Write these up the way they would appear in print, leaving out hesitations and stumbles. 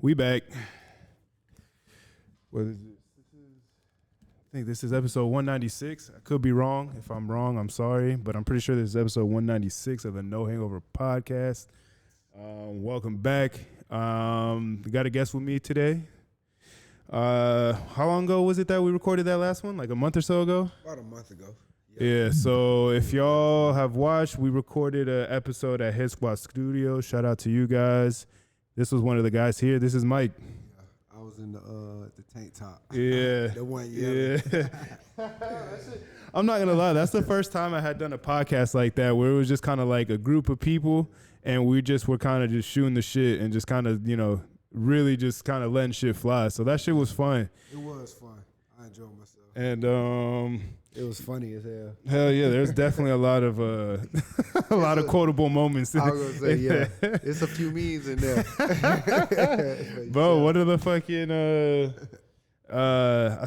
We back. What is this? I think this is episode 196. I could be wrong. If I'm wrong, I'm sorry. But I'm pretty sure this is episode 196 of the No Hangover podcast. Welcome back. We got a guest with me today. How long ago was it that we recorded that last one? Like a month or so ago? About a month ago. Yeah, so if y'all have watched, we recorded an episode at Head Squad Studio. Shout out to you guys. This was one of the guys here. This is Mike. I was in the tank top. Yeah. The one yelling. Yeah. I'm not going to lie. That's the first time I had done a podcast like that where it was just kind of like a group of people and we just were kind of just shooting the shit and just kind of, you know, really just kind of letting shit fly. So that shit was fun. It was fun. I enjoyed myself. And it was funny as hell. Hell yeah, there's definitely a lot of quotable moments. I was gonna say, yeah, it's a few memes in there. Bro, what are the fucking I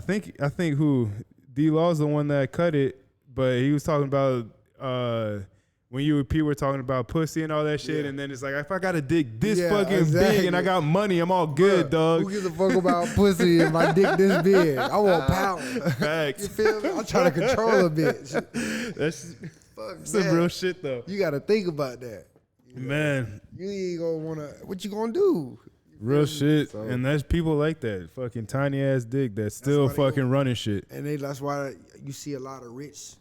think who D-Law's the one that cut it, but he was talking about when you and P were talking about pussy and all that shit, and then it's like, if I got a dick this fucking big and I got money, I'm all good, dog. Who gives a fuck about pussy and my dick this big? I want power. Facts. You feel me? I'm trying to control a bitch. That's some real shit, though. You got to think about that. Man. You ain't going to want to, what you going to do? Real shit. So, and there's people like that. Fucking tiny ass dick that's still fucking running shit. And that's why you see a lot of rich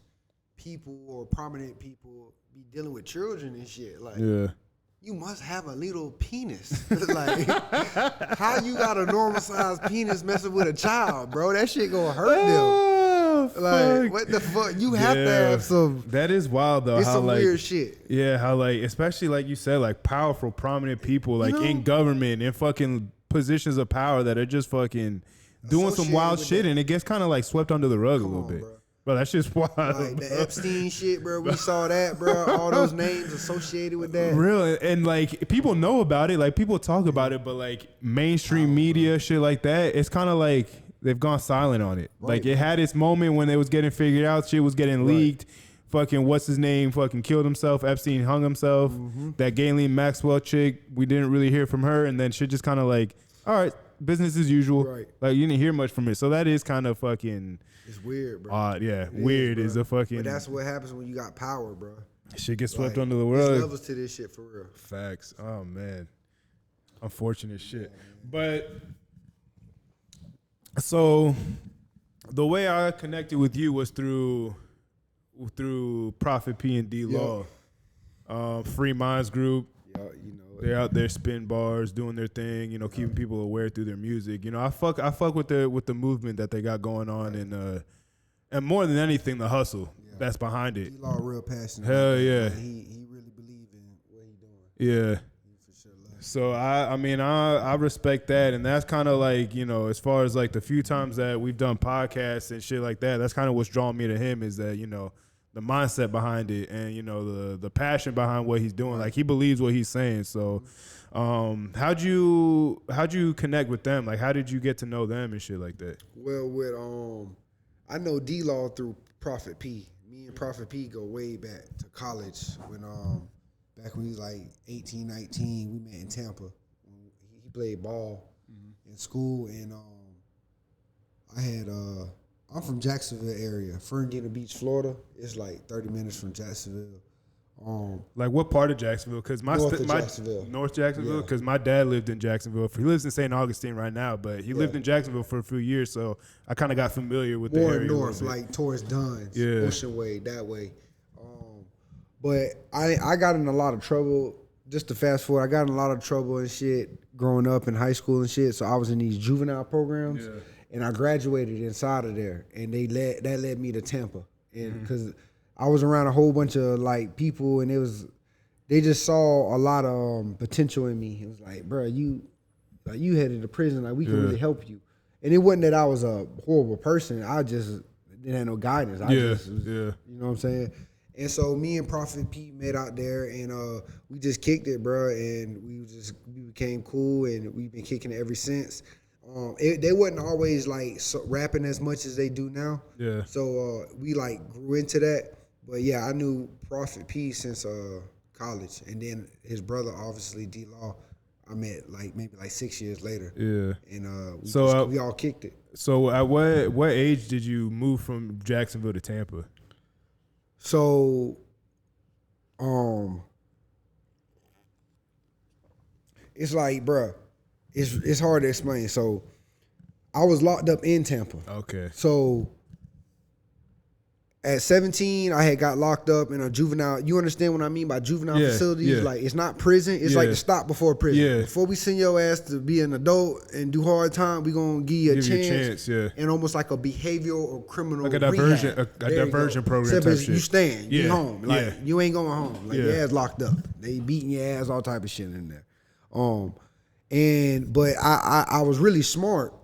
people or prominent people be dealing with children and shit. Like, you must have a little penis. Like, how you got a normal sized penis messing with a child, bro? That shit gonna hurt them. Like, fuck. what the fuck? You have to have some. That is wild though. It's how some like weird shit. Yeah, how like, especially like you said, like powerful, prominent people, like in government, in fucking positions of power that are just fucking doing some wild shit, and it gets kind of like swept under the rug a little bit. Bro, that shit's wild. Like the Epstein shit, bro. We saw that, bro. All those names associated with that. Real. And like people know about it. Like people talk about it, but like mainstream media, shit like that, it's kind of like they've gone silent on it. Like it had its moment when it was getting figured out. Shit was getting leaked. Fucking what's his name? Fucking killed himself. Epstein hung himself. That Ghislaine Maxwell chick, we didn't really hear from her. And then shit just kind of like, all right, business as usual. Like you didn't hear much from it. So that is kind of fucking... It's weird, bro. Odd, yeah. Weird is a fucking... But that's what happens when you got power, bro. Shit gets swept under the rug. There's levels to this shit for real. Facts. Oh, man. Unfortunate shit. But, so, the way I connected with you was through Prophet P and D-Law. Free Minds Group. Yeah, you know. They're out there spitting bars, doing their thing, you know, keeping people aware through their music. You know, I fuck with the movement that they got going on, and more than anything, the hustle that's behind it. D-Law real passionate. Hell yeah. He really believe in what he doing. Yeah. For sure. So I mean I respect that, and that's kind of like, you know, as far as like the few times that we've done podcasts and shit like that, that's kind of what's drawn me to him, is that, you know, the mindset behind it, and you know the passion behind what he's doing. Like he believes what he's saying. So, how'd you connect with them? Like how did you get to know them and shit like that? Well, I know D-Law through Prophet P. Me and Prophet P go way back to college when back when he was like 18, 19. We met in Tampa. He played ball in school, and I'm from Jacksonville area, Ferngana Beach, Florida. It's like 30 minutes from Jacksonville. Like what part of Jacksonville? Because North Jacksonville. Because my dad lived in Jacksonville. He lives in St. Augustine right now, but he lived in Jacksonville for a few years, so I kind of got familiar with the area. More north, like towards Dunn's, Ocean Way, that way. But I got in a lot of trouble. Just to fast forward, I got in a lot of trouble and shit growing up in high school and shit. So I was in these juvenile programs. Yeah. And I graduated inside of there, and that led me to Tampa, and because I was around a whole bunch of like people, and they just saw a lot of potential in me. It was like, bro, you headed to prison, like we can really help you. And it wasn't that I was a horrible person. I just didn't have no guidance. You know what I'm saying? And so me and Prophet P met out there, and we just kicked it, bro, and we became cool, and we've been kicking it ever since. They wasn't always like rapping as much as they do now. Yeah. So we like grew into that. But yeah, I knew Prophet P since college, and then his brother, obviously D-Law. I met like maybe like 6 years later. Yeah. And we all kicked it. So at what age did you move from Jacksonville to Tampa? So, it's like, bruh, it's hard to explain. So, I was locked up in Tampa. Okay. So, at 17, I had got locked up in a juvenile. You understand what I mean by juvenile facilities? Yeah. Like, it's not prison. It's like the stop before prison. Yeah. Before we send your ass to be an adult and do hard time, we gonna give you a chance. And almost like a behavioral or criminal like a diversion, a diversion program type shit. You staying, you home. Like, you ain't going home. Like, your ass locked up. They beating your ass, all type of shit in there. But I was really smart.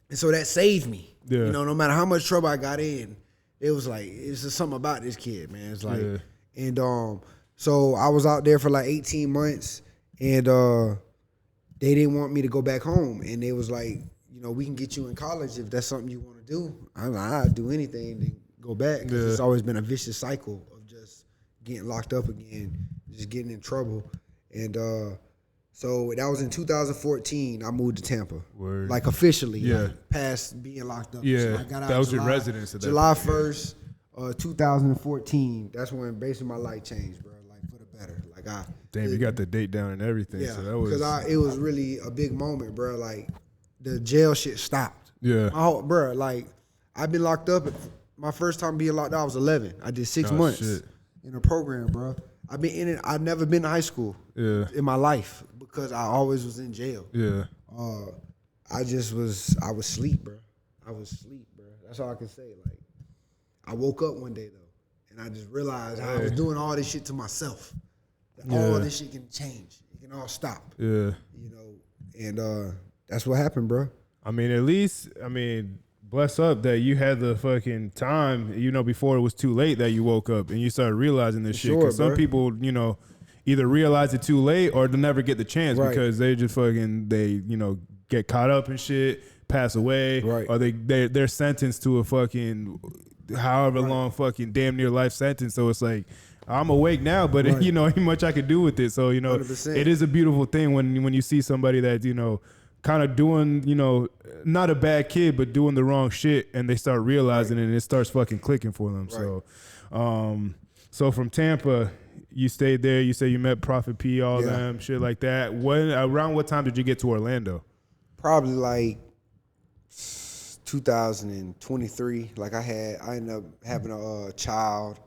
And so that saved me. Yeah. You know, no matter how much trouble I got in, it was like, it's just something about this kid, man. It's like, and so I was out there for like 18 months, and they didn't want me to go back home. And they was like, you know, we can get you in college if that's something you want to do. I'm like, I'd do anything to go back. It's always been a vicious cycle of just getting locked up again, just getting in trouble. And so that was in 2014. I moved to Tampa, like officially, like past being locked up. Yeah, so I got out that was your residence. At that July 1st, 2014. That's when basically my life changed, bro. Like for the better. Like you got the date down and everything. Yeah, so that was because it was really a big moment, bro. Like the jail shit stopped. Yeah, bro. Like I've been locked up. My first time being locked up, I was 11. I did 6 months in a program, bro. I've been in it. I've never been to high school in my life because I always was in jail. Yeah. I was asleep, bro. I was asleep, bro. That's all I can say. Like, I woke up one day, though, and I just realized I was doing all this shit to myself. All this shit can change. It can all stop. Yeah. You know, and that's what happened, bro. I mean, at least, bless up that you had the fucking time, you know, before it was too late that you woke up and you started realizing this shit. Because some people, you know, either realize it too late or they never get the chance because they just get caught up in shit, pass away, or they're sentenced to a fucking however long fucking damn near life sentence. So it's like, I'm awake now, but you know, ain't much I could do with it. So, you know, 100%. It is a beautiful thing when you see somebody that, you know, kind of doing, you know, not a bad kid, but doing the wrong shit, and they start realizing it, and it starts fucking clicking for them. So, so from Tampa, you stayed there. You say you met Prophet P, all them, shit like that. Around what time did you get to Orlando? Probably like 2023. Like I ended up having a child,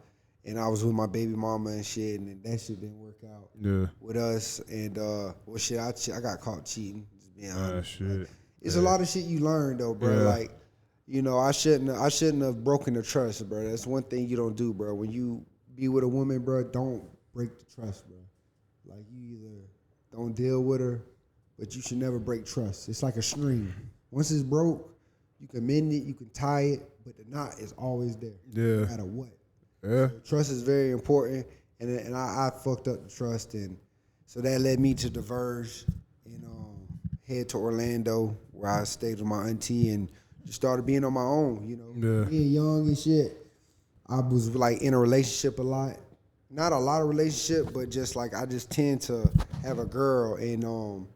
and I was with my baby mama and shit, and that shit didn't work out with us. And I got caught cheating. Shit. Like, it's a lot of shit you learn though, bro. Like, you know, I shouldn't have broken the trust, bro. That's one thing you don't do, bro. When you be with a woman, bro, don't break the trust, bro. Like, you either don't deal with her, but you should never break trust. It's like a string. Once it's broke, you can mend it, you can tie it, but the knot is always there, no matter what. Yeah. So trust is very important, and I fucked up the trust, and so that led me to diverge and head to Orlando, where I stayed with my auntie and just started being on my own, you know. Being young and shit, I was like in a relationship a lot. Not a lot of relationship, but just like I just tend to have a girl, and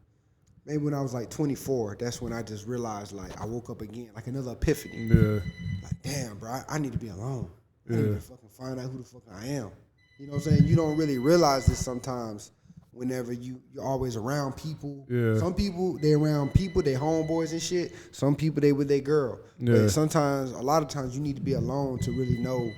maybe when I was like 24, that's when I just realized, like, I woke up again, like another epiphany. Yeah. Like, damn, bro, I need to be alone. I need to fucking find out who the fuck I am. You know what I'm saying? You don't really realize this sometimes whenever you're always around people. Yeah. Some people, they around people, they homeboys and shit. Some people, they with their girl. Yeah. But sometimes, a lot of times, you need to be alone to really know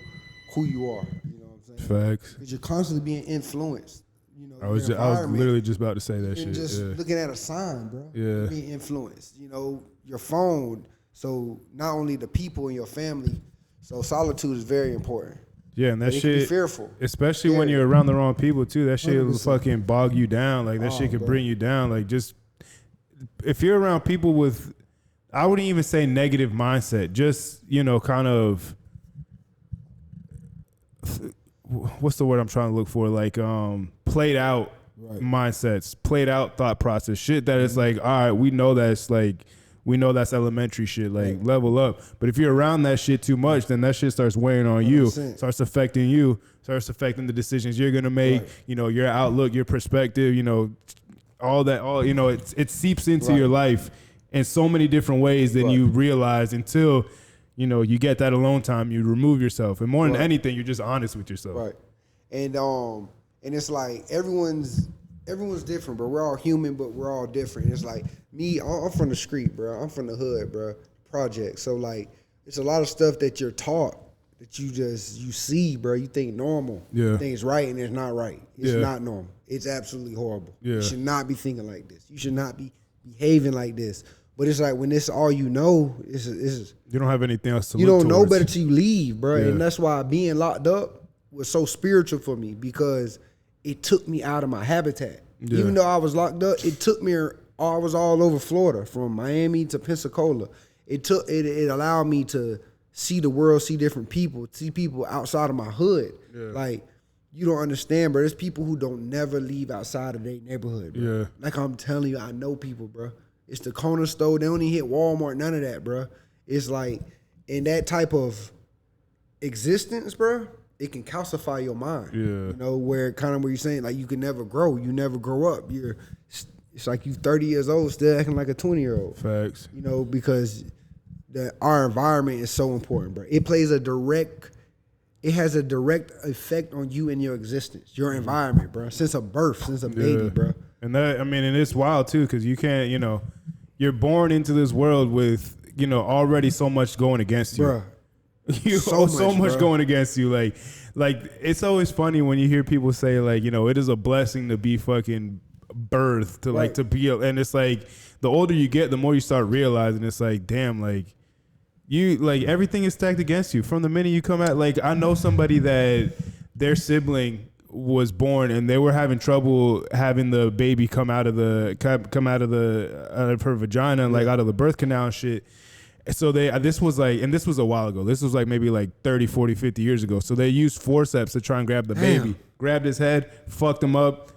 who you are. You know what I'm saying? Facts. Because you're constantly being influenced. You know, I was literally just about to say that shit. And just looking at a sign, bro. Yeah. Being influenced. You know, your phone. So not only the people in your family. So solitude is very important. Yeah, and that shit, be fearful, especially when you're around the wrong people too. That shit will fucking bog you down. Like that shit could bring you down. Like, just if you're around people with, I wouldn't even say negative mindset. Just, you know, kind of, what's the word I'm trying to look for? Like played out mindsets, played out thought process. Shit that is like, all right, we know that's elementary shit, like level up. But if you're around that shit too much, then that shit starts weighing on 100%. You, starts affecting you, starts affecting the decisions you're gonna make, you know, your outlook, your perspective, you know, all that, it seeps into Right. your life in so many different ways than Right. you realize until, you get that alone time, you remove yourself. And more than anything, you're just honest with yourself. Right. And it's like everyone's different, bro. We're all human, but we're all different. It's like me, I'm from the street, bro. I'm from the hood, bro. Project. So like it's a lot of stuff that you're taught that you see, bro. You think normal. Yeah. You think it's right and it's not right. It's Yeah. not normal. It's absolutely horrible. Yeah. You should not be thinking like this. You should not be behaving like this. But it's like when this all you know, it's You don't have anything else to you look don't know towards. better till you leave, bro. Yeah. And that's why being locked up was so spiritual for me because it took me out of my habitat. Yeah. Even though I was locked up, it took me. I was all over Florida, from Miami to Pensacola. It allowed me to see the world, see different people, see people outside of my hood. Yeah. Like you don't understand, bro. There's people who don't never leave outside of their neighborhood, bro. Yeah. Like I'm telling you, I know people, bro. It's the corner store. They don't even hit Walmart, none of that, bro. It's like in that type of existence, bro, it can calcify your mind. Yeah. Where you're saying like you can never grow. You never grow up. It's like you 30 years old still acting like a 20-year-old. Facts. Because our environment is so important, bro. It has a direct effect on you and your existence, your environment, bro. Since a birth, since a baby, bro. And and it's wild too, because you can't, you're born into this world with, already so much going against you. Bro. So much going against you. Like it's always funny when you hear people say like, it is a blessing to be fucking birthed to like to be, and it's like the older you get, the more you start realizing it's like, damn, like you like everything is stacked against you from the minute you come out. Like I know somebody that their sibling was born and they were having trouble having the baby come out of her vagina, like out of the birth canal and shit. So this was a while ago. This was like maybe like 30, 40, 50 years ago. So they used forceps to try and grab the baby, grabbed his head, fucked him up.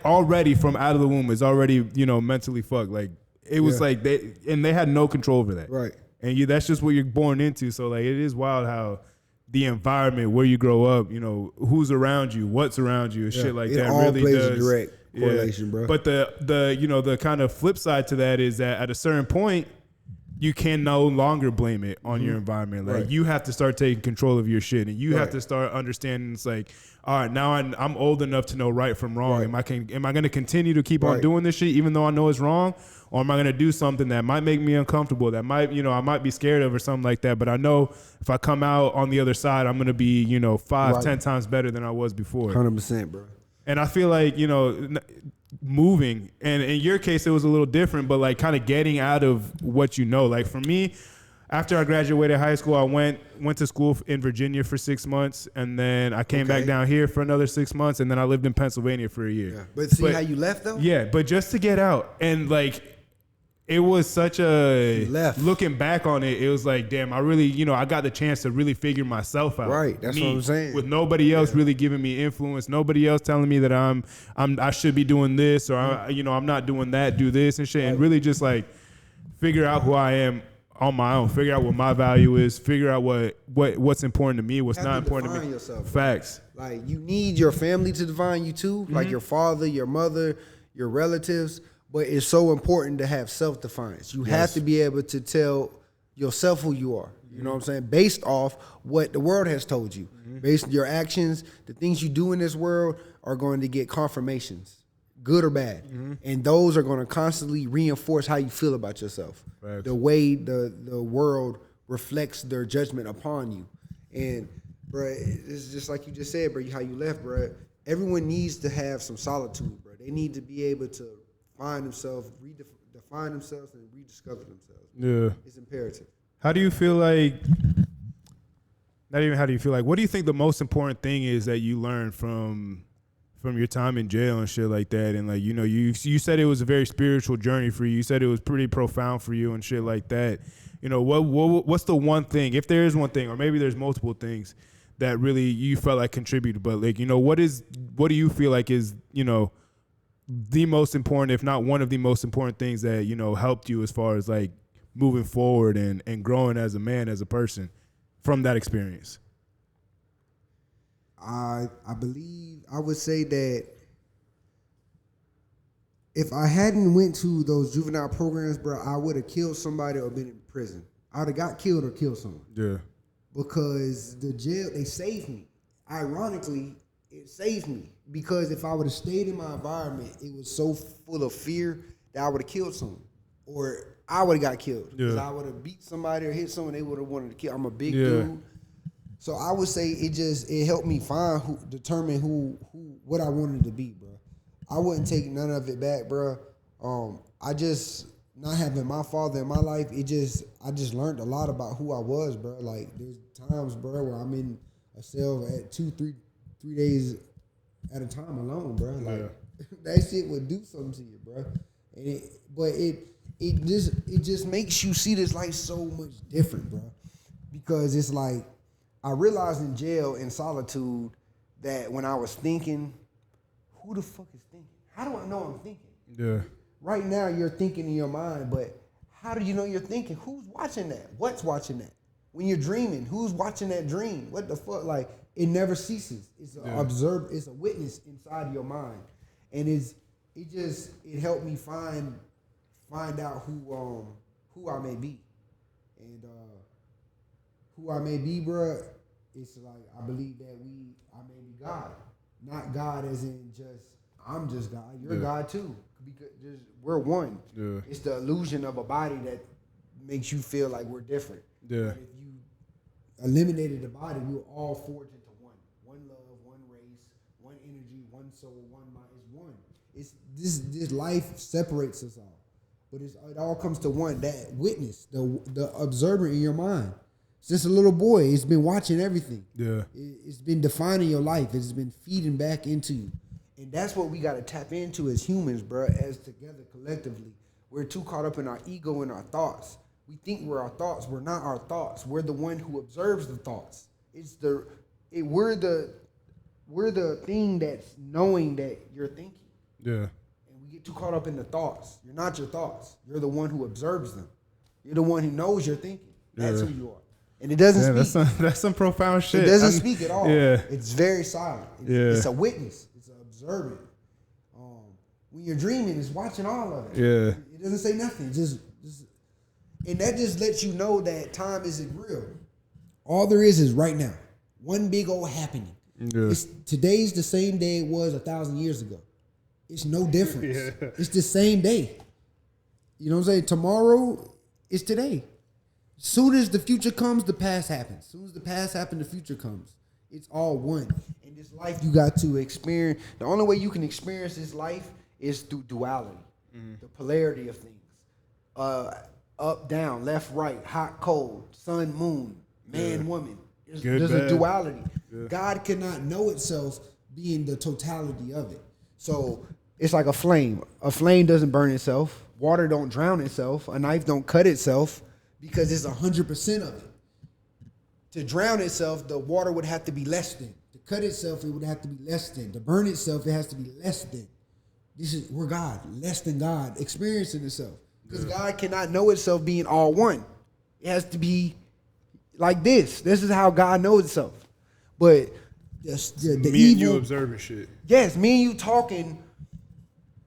Already from out of the womb is already, mentally fucked. Like it was like they had no control over that. Right. And that's just what you're born into. So like it is wild how the environment where you grow up, who's around you, what's around you, and shit like that all really plays does. a direct correlation, bro. But the kind of flip side to that is that at a certain point, you can no longer blame it on your environment. Like you have to start taking control of your shit, and you have to start understanding. It's like, all right, now I'm old enough to know right from wrong. Am I going to continue to keep on doing this shit even though I know it's wrong, or am I going to do something that might make me uncomfortable, that might I might be scared of or something like that? But I know if I come out on the other side, I'm going to be 5-10 times better than I was before. 100%, bro. And I feel like moving, and in your case it was a little different, but like kind of getting out of what like for me, after I graduated high school, I went to school in Virginia for 6 months, and then I came back down here for another 6 months, and then I lived in Pennsylvania for a year. Yeah. But see how you left though? Yeah, but just to get out, and like it was such a looking back on it, it was like, damn, I really, I got the chance to really figure myself out. Right, that's what I'm saying. With nobody else really giving me influence, nobody else telling me that I should be doing this, or I'm not doing that, do this and shit, and really just like figure out who I am on my own, figure out what my value is, figure out what's important to me, what's not important to me. Yourself, facts. Like you need your family to define you too, like your father, your mother, your relatives. But it's so important to have self-defiance. You have to be able to tell yourself who you are. You know what I'm saying? Based off what the world has told you. Based on your actions, the things you do in this world are going to get confirmations, good or bad. And those are going to constantly reinforce how you feel about yourself. Facts. The way the world reflects their judgment upon you. And, bro, it's just like you just said, bro, how you left, bro. Everyone needs to have some solitude, bro. They need to be able to find themselves, define themselves, and rediscover themselves. Yeah. It's imperative. How do you feel like, not even how do you feel like, what do you think the most important thing is that you learned from your time in jail and shit like that? And like, you said it was a very spiritual journey for you. You said it was pretty profound for you and shit like that. What's the one thing, if there is one thing, or maybe there's multiple things that really you felt like contributed, but like, what do you feel like is, the most important, if not one of the most important things that, helped you as far as like moving forward and growing as a man, as a person from that experience? I believe, I would say that if I hadn't went to those juvenile programs, bro, I would have killed somebody or been in prison. I would have got killed or killed someone. Yeah. Because the jail, they saved me. Ironically, it saved me. Because if I would have stayed in my environment, it was so full of fear that I would have killed someone. Or I would have got killed. Because I would have beat somebody or hit someone, they would have wanted to kill. I'm a big dude. So I would say it helped me determine what I wanted to be, bro. I wouldn't take none of it back, bro. I just, not having my father in my life, I just learned a lot about who I was, bro. Like, there's times, bro, where I'm in a cell at 2-3 days at a time alone, bro. Like, that shit would do something to you, bro. And it just makes you see this life so much different, bro. Because it's like, I realized in jail, in solitude, that when I was thinking, who the fuck is thinking? How do I know I'm thinking? Yeah. Right now, you're thinking in your mind, but how do you know you're thinking? Who's watching that? What's watching that? When you're dreaming, who's watching that dream? What the fuck? Like, it never ceases. It's it's a witness inside your mind. And it helped me find out who I may be. And who I may be, bro, it's like, I believe that I may be God. Not God as in just, I'm just God. You're God too. Because we're one. Yeah. It's the illusion of a body that makes you feel like we're different. Yeah. But if you eliminated the body, we were all forged into one. One love, one race, one energy, one soul, one mind. It's one. It's this life separates us all. But it all comes to one, that witness, the observer in your mind. Since a little boy, it's been watching everything. Yeah. It's been defining your life. It's been feeding back into you. And that's what we got to tap into as humans, bro, as together collectively. We're too caught up in our ego and our thoughts. We think we're our thoughts. We're not our thoughts. We're the one who observes the thoughts. We're the thing that's knowing that you're thinking. Yeah. And we get too caught up in the thoughts. You're not your thoughts. You're the one who observes them. You're the one who knows you're thinking. That's who you are. And it doesn't speak. That's some profound shit. It doesn't speak at all. Yeah. It's very silent. It's a witness. It's an observant. When you're dreaming, it's watching all of it. Yeah. It doesn't say nothing. And that just lets you know that time isn't real. All there is right now. One big old happening. Yeah. Today's the same day it was 1,000 years ago. It's no difference. Yeah. It's the same day. You know what I'm saying? Tomorrow is today. Soon as the future comes, the past happens. Soon as the past happens, the future comes. It's all one. In this life, you got to experience. The only way you can experience this life is through duality, the polarity of things. Up, down, left, right, hot, cold, sun, moon, man, woman. There's a duality. Yeah. God cannot know itself being the totality of it. So it's like a flame. A flame doesn't burn itself. Water don't drown itself. A knife don't cut itself. Because it's 100% of it. To drown itself, the water would have to be less than. To cut itself, it would have to be less than. To burn itself, it has to be less than. We're God, less than God, experiencing itself. Because God cannot know itself being all one. It has to be like this. This is how God knows itself. But the me evil, and you observing shit. Yes, me and you talking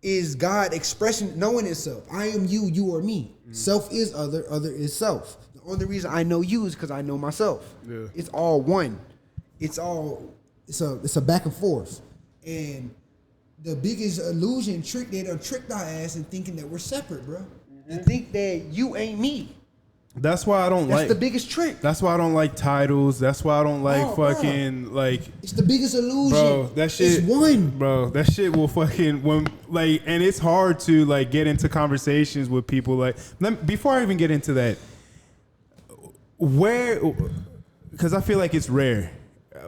is God expressing, knowing itself. I am you, you are me. Self is other, other is self. The only reason I know you is because I know myself. Yeah. It's all one. It's a back and forth. And the biggest illusion trick, they done tricked our ass in thinking that we're separate, bro. And think that you ain't me. That's why I don't like. That's the biggest trick. That's why I don't like titles. That's why I don't like fucking like. It's the biggest illusion. Bro, that shit. It's one. Bro, that shit will fucking and it's hard to like get into conversations with people like. Before I even get into that, because I feel like it's rare.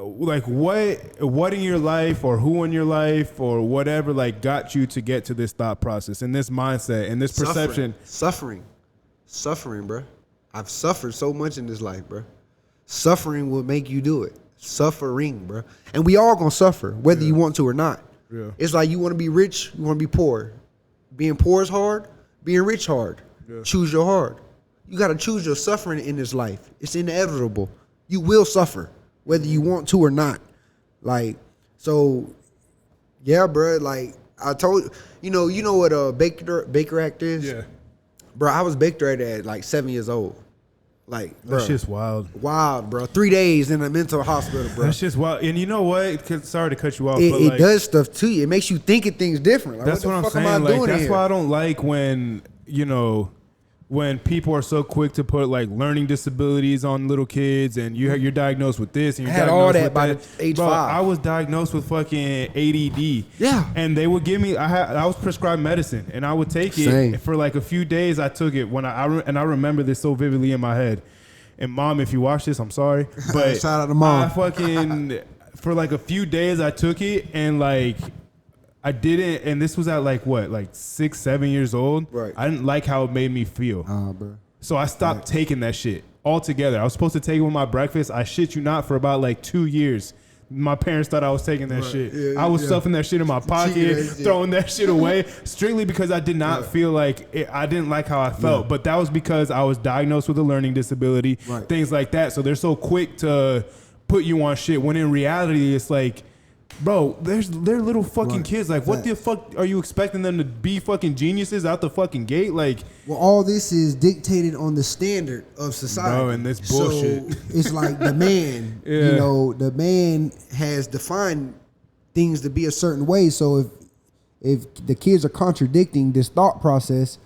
Like what in your life or who in your life or whatever like got you to get to this thought process and this mindset and this perception. Suffering, bro. I've suffered so much in this life, bro. Suffering will make you do it. Suffering, bro. And we all gonna suffer, whether you want to or not. Yeah. It's like you want to be rich, you want to be poor. Being poor is hard. Being rich hard. Yeah. Choose your hard. You got to choose your suffering in this life. It's inevitable. You will suffer, whether you want to or not. Like, so, yeah, bro. Like, I told you know what a Baker Act is? Yeah. Bro, I was Baker Act at like 7 years old. Like, bro. That shit's wild. Wild, bro. 3 days in a mental hospital, bro. That's just wild. And you know what? Sorry to cut you off, It, but it like, does stuff to you. It makes you think of things different. Like, that's what I'm saying. Like, that's why I don't like when, when people are so quick to put like learning disabilities on little kids, and you're diagnosed with this, and you're had diagnosed all that with by that. age Bro, 5. I was diagnosed with fucking ADD. Yeah. And they would give me. I was prescribed medicine, and I would take it Same. for like a few days. I took it when I remember this so vividly in my head. And Mom, if you watch this, I'm sorry, but shout out to Mom. I fucking for like a few days I took it, and like I didn't, and this was at like 6, 7 years old. Right. I didn't like how it made me feel. Bro. So I stopped taking that shit altogether. I was supposed to take it with my breakfast. I shit you not, for about like 2 years. My parents thought I was taking that shit. Yeah, I was stuffing that shit in my pocket, throwing that shit away, strictly because I did not feel like it, I didn't like how I felt. But that was because I was diagnosed with a learning disability, things like that. So they're so quick to put you on shit, when in reality it's like, bro, they're little fucking kids. Like, what the fuck are you expecting them to be, fucking geniuses out the fucking gate? Like, well, all this is dictated on the standard of society. Bro, and this bullshit. So it's like the man, the man has defined things to be a certain way. So if the kids are contradicting this thought process,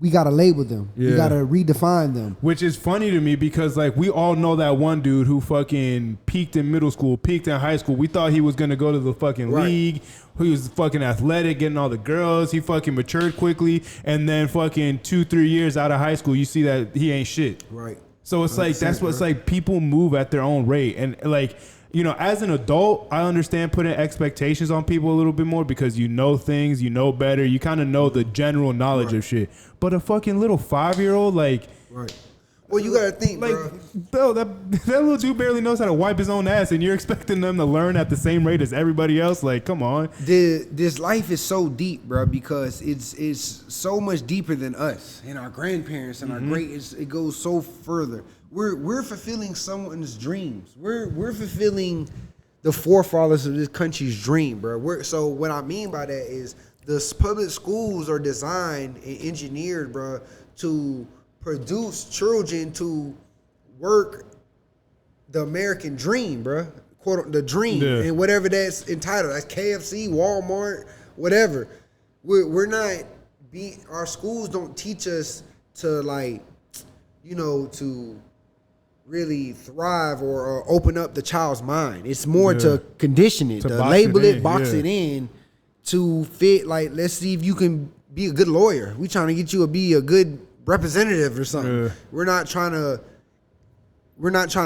we gotta label them. We gotta redefine them. Which is funny to me because like we all know that one dude who fucking peaked in middle school, peaked in high school. We thought he was gonna go to the fucking league. He was fucking athletic, getting all the girls. He fucking matured quickly, and then fucking 2-3 years out of high school, you see that he ain't shit. Right. So it's like that's what it's like. People move at their own rate, and like, as an adult, I understand putting expectations on people a little bit more because you know things, you know better, you kind of know the general knowledge of shit. But a fucking little 5-year-old, like, Well, you gotta think, like, bro. that little dude barely knows how to wipe his own ass, and you're expecting them to learn at the same rate as everybody else. Like, come on. This life is so deep, bro, because it's so much deeper than us and our grandparents and our great. It goes so further. We're fulfilling someone's dreams. We're fulfilling the forefathers of this country's dream, bro. So what I mean by that is the public schools are designed and engineered, bro, to produce children to work the American dream, bro. Quote, the dream, and whatever that's entitled. That's KFC, Walmart, whatever. We're not our schools don't teach us to to really thrive or open up the child's mind. It's more to condition it, to label it, box it in to fit. Like, let's see if you can be a good lawyer. We trying to get you to be a good representative or something. We're not trying to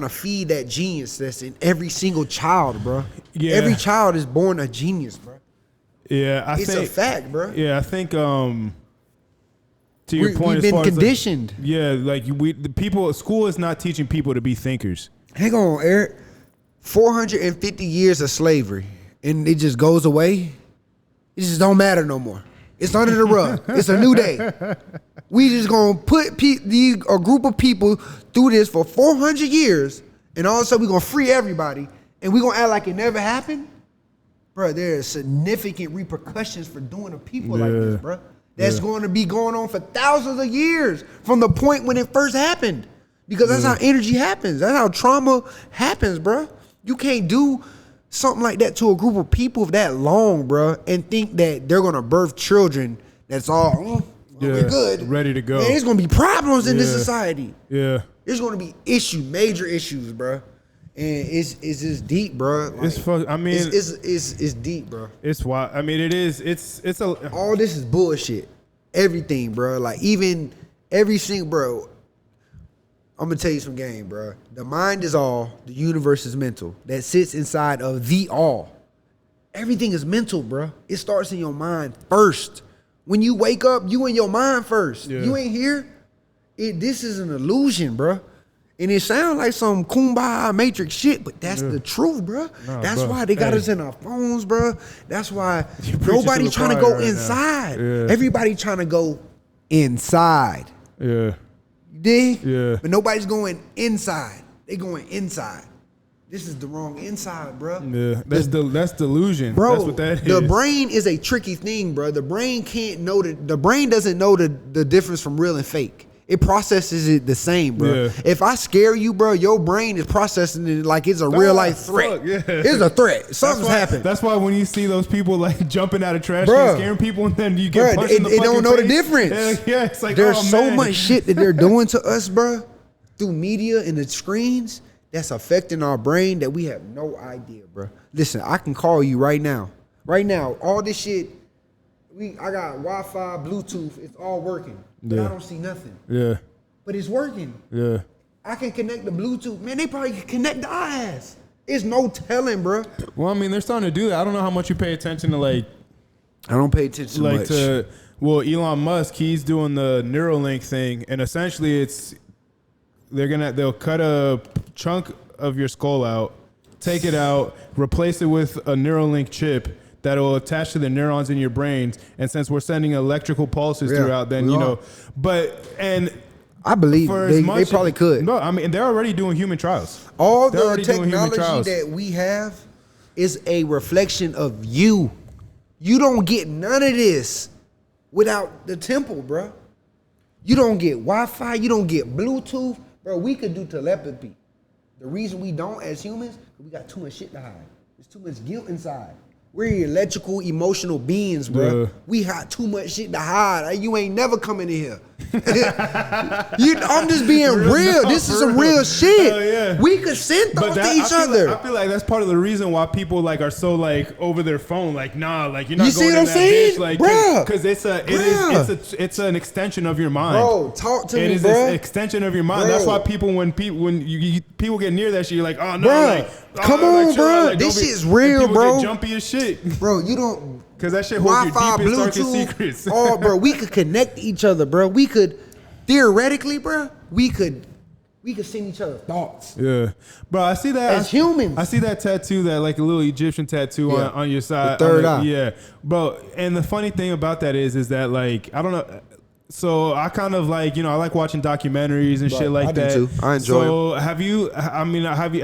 feed that genius that's in every single child, bro. Yeah. Every child is born a genius, bro. Yeah, it's a fact, bro. Yeah, I think to your point, we've been conditioned. School is not teaching people to be thinkers. Hang on, Eric. 450 years of slavery, and it just goes away. It just don't matter no more. It's under the rug. It's a new day. We just gonna put a group of people through this for 400 years, and all of a sudden we gonna free everybody, and we gonna act like it never happened, bro. There are significant repercussions for doing to people like this, bro. That's going to be going on for thousands of years from the point when it first happened, because that's how energy happens. That's how trauma happens, bro. You can't do something like that to a group of people that long, bro, and think that they're gonna birth children that's all we're good, ready to go. Man, there's gonna be problems in this society. Yeah, there's gonna be major issues, bro. And it's just deep, bro. Like, it's deep, bro. It's wild. I mean, it is. It's all this is bullshit. Everything, bro. Like, even every single, bro. I'm gonna tell you some game, bro. The mind is all. The universe is mental. That sits inside of the all. Everything is mental, bro. It starts in your mind first. When you wake up, you in your mind first. You ain't here. This is an illusion, bro. And it sounds like some kumbaya matrix shit, but that's the truth, bro. That's why they got us in our phones, bro. That's why nobody trying to go inside. Everybody trying to go inside. You dig? But nobody's going inside. They going inside. This is the wrong inside, bro. Yeah, that's delusion, bro. That's what that is. The brain is a tricky thing, bro. The brain can't know the brain doesn't know the difference from real and fake. It processes it the same, bro. Yeah. If I scare you, bro, your brain is processing it like it's a real life threat. Fuck, yeah. It's a threat. Something's happened. That's why when you see those people like jumping out of trash cans, scaring people, and then you get punched in the it fucking don't know face. the difference. Yeah, it's like there's so man. much shit that they're doing to us, bro, through media and the screens that's affecting our brain that we have no idea, bro. Listen, I can call you right now. Right now, all this shit, I got Wi-Fi, Bluetooth, it's all working. But I don't see nothing. Yeah. But it's working. Yeah. I can connect the Bluetooth. Man, they probably can connect the eyes. It's no telling, bro. Well, I mean, they're starting to do that. I don't know how much you pay attention to like. I don't pay attention like much. Well, Elon Musk, he's doing the Neuralink thing, and essentially they'll cut a chunk of your skull out, take it out, replace it with a Neuralink chip that will attach to the neurons in your brains. And since we're sending electrical pulses throughout, then I believe they probably could. No, I mean, they're already doing human trials. All the technology that we have is a reflection of you. You don't get none of this without the temple, bro. You don't get Wi-Fi. You don't get Bluetooth. Bro, we could do telepathy. The reason we don't as humans, we got too much shit to hide. There's too much guilt inside. We're electrical, emotional beings, bro. Yeah. We got too much shit to hide. You ain't never coming in here. I'm just being real. This is some real shit. Yeah. We could send thoughts to each other. I feel like that's part of the reason why people like are so like over their phone. Like, nah, like you're not you going see what in I'm that saying? bitch. Like, Bruh. because it's an extension of your mind. Bro, talk to me, It is bro. an extension of your mind. Bro. That's why when people get near that shit, you're like, oh no, Bro. like, Come on, on, bro. Like, this shit's real, people bro. Get jumpy as shit. Bro, you don't. Because that shit holds your Wi-Fi, deepest, darkest Bluetooth, secrets. Oh, bro, we could connect each other, bro. We could, theoretically, bro, we could send each other thoughts. Yeah, bro, I see that as humans. I see that tattoo, that like a little Egyptian tattoo on your side, the third eye. Yeah, bro. And the funny thing about that is that like I don't know. So I kind of like, I like watching documentaries and shit like that. I do too. I enjoy So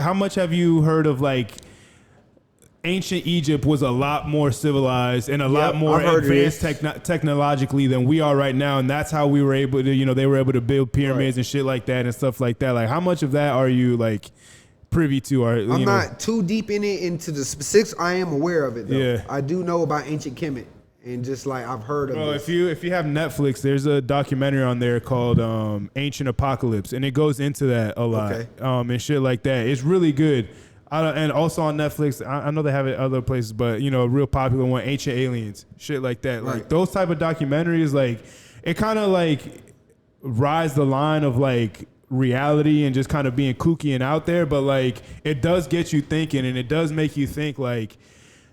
how much have you heard of like ancient Egypt was a lot more civilized and a lot more advanced technologically than we are right now, and that's how we were able to, they were able to build pyramids and shit like that and stuff like that. Like, how much of that are you like privy to? Or I'm not too deep into the specifics. I am aware of it though. Yeah. I do know about ancient Kemet. And just like I've heard of it. If you have Netflix, there's a documentary on there called Ancient Apocalypse, and it goes into that a lot, and shit like that. It's really good. And also on Netflix, I know they have it other places, but a real popular one, Ancient Aliens, shit like that. Like those type of documentaries, like it kind of like rise the line of like reality and just kind of being kooky and out there, but like it does get you thinking, and it does make you think like,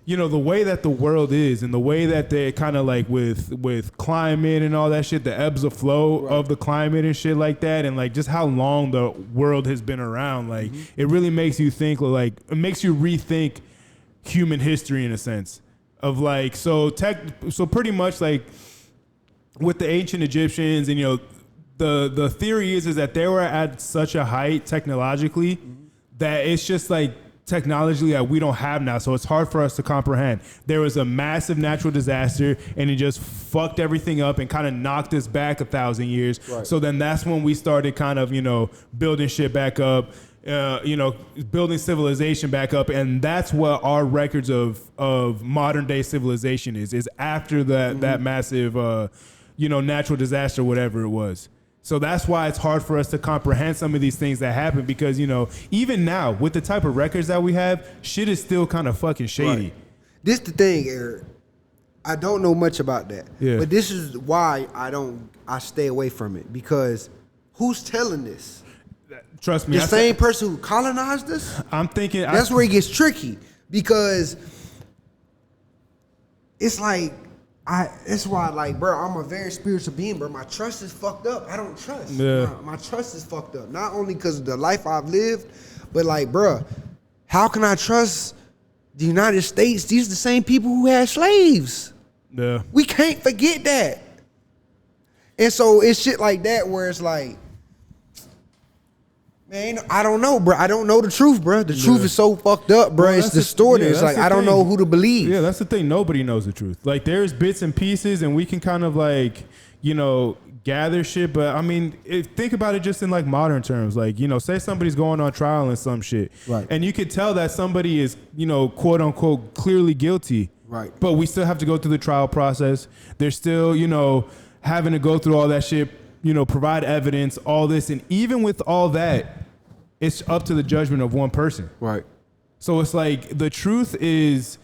the way that the world is and the way that they kind of like with climate and all that shit, the ebbs and flow of the climate and shit like that, and like just how long the world has been around, like it really makes you think, like it makes you rethink human history in a sense of like, so pretty much like with the ancient Egyptians, and the theory is that they were at such a height technologically that it's just like technology that we don't have now, so it's hard for us to comprehend. There was a massive natural disaster, and it just fucked everything up and kind of knocked us back 1,000 years. So then that's when we started kind of, building shit back up, building civilization back up, and that's what our records of modern day civilization is after that massive, natural disaster, whatever it was. So that's why it's hard for us to comprehend some of these things that happen, because, even now with the type of records that we have, shit is still kind of fucking shady. This the thing, Eric. I don't know much about that. Yeah. But this is why I stay away from it, because who's telling this? Trust me. The same person who colonized us? I'm thinking that's where it gets tricky, because it's like, that's why, like, bro, I'm a very spiritual being, bro. My trust is fucked up. I don't trust. Yeah. My trust is fucked up. Not only because of the life I've lived, but like, bro, how can I trust the United States? These are the same people who had slaves. Yeah. We can't forget that. And so it's shit like that where it's like, Man, I don't know, bro. I don't know the truth, bro. The truth is so fucked up, bro. Well, it's distorted. It's like I don't know who to believe. Yeah, that's the thing. Nobody knows the truth. Like there's bits and pieces, and we can kind of like, you know, gather shit. But I mean, think about it just in like modern terms. Like, you know, say somebody's going on trial and some shit, right? And you could tell that somebody is, you know, quote unquote, clearly guilty, right? But we still have to go through the trial process. They're still, you know, having to go through all that shit. You know, provide evidence, all this, and even with all that, it's up to the judgment of one person. Right. So it's like the truth is,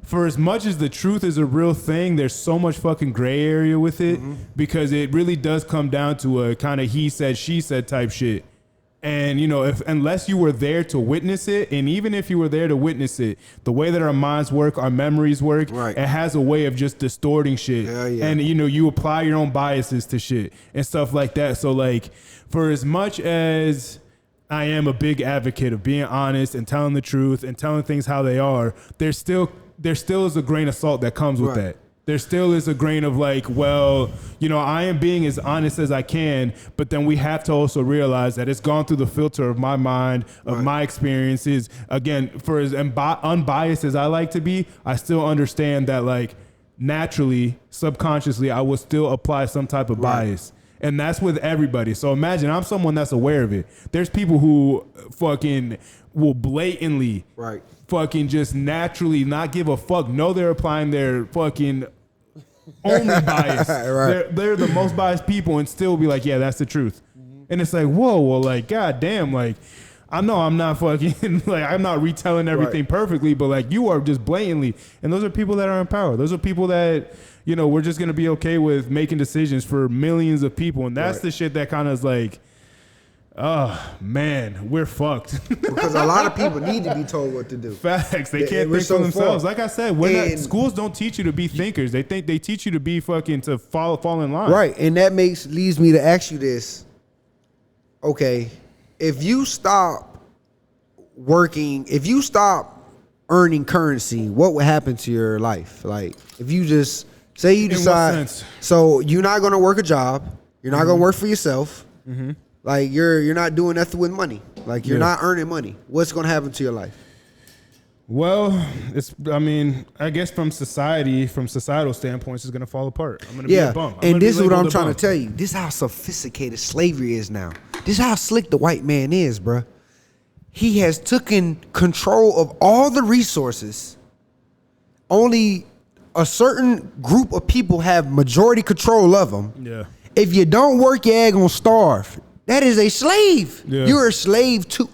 for as much as the truth is a real thing, there's so much fucking gray area with it because it really does come down to a kind of he said, she said type shit. And, you know, unless you were there to witness it, and even if you were there to witness it, the way that our minds work, our memories work, it has a way of just distorting shit. Yeah. And, you know, you apply your own biases to shit and stuff like that. So, like, for as much as I am a big advocate of being honest and telling the truth and telling things how they are, there still is a grain of salt that comes with that. There still is a grain of like, well, you know, I am being as honest as I can, but then we have to also realize that it's gone through the filter of my mind, of my experiences. Again, for as unbiased as I like to be, I still understand that like naturally, subconsciously, I will still apply some type of bias. And that's with everybody. So imagine I'm someone that's aware of it. There's people who fucking will blatantly fucking just naturally not give a fuck. Know they're applying their fucking only bias. They're the most biased people and still be like, yeah, that's the truth. And it's like, whoa, well, like, goddamn, like, I know I'm not fucking, like, I'm not retelling everything perfectly, but like, you are just blatantly. And those are people that are in power. Those are people that, you know, we're just going to be okay with making decisions for millions of people. And that's the shit that kind of is like, oh, man, we're fucked. Because a lot of people need to be told what to do. Facts. They can't think for themselves. Like I said, schools don't teach you to be thinkers. They teach you to be fucking, to fall in line. Right. And that leads me to ask you this. Okay, if you stop working, if you stop earning currency, what would happen to your life? Like, if you just say you decide, so you're not gonna work a job, you're not gonna work for yourself, like you're not doing nothing with money, like you're not earning money. What's gonna happen to your life? Well, I mean, I guess from societal standpoints, it's gonna fall apart. I'm gonna be a bum. And this is what I'm trying to tell you. This is how sophisticated slavery is now. This is how slick the white man is, bruh. He has taken control of all the resources. Only a certain group of people have majority control of them. Yeah. If you don't work, your egg gonna starve. That is a slave. Yeah. You're a slave to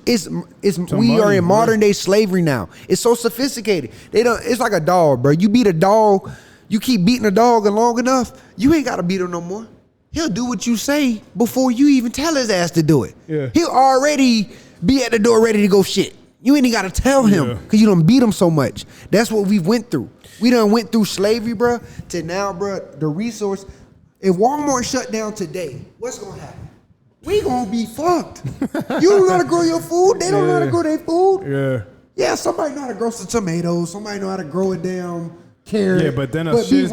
we are in modern day slavery now. It's so sophisticated. It's like a dog, bro. You beat a dog, you keep beating a dog long enough, you ain't gotta beat him no more. He'll do what you say before you even tell his ass to do it. Yeah. He'll already be at the door ready to go shit. You ain't even got to tell him because you done beat him so much. That's what we went through. We done went through slavery, bro, to now, bro, the resource. If Walmart shut down today, what's going to happen? We going to be fucked. You don't know how to grow your food. They don't know how to grow their food. Yeah. Yeah, somebody know how to grow some tomatoes. Somebody know how to grow a damn carrot. Yeah, but then shit's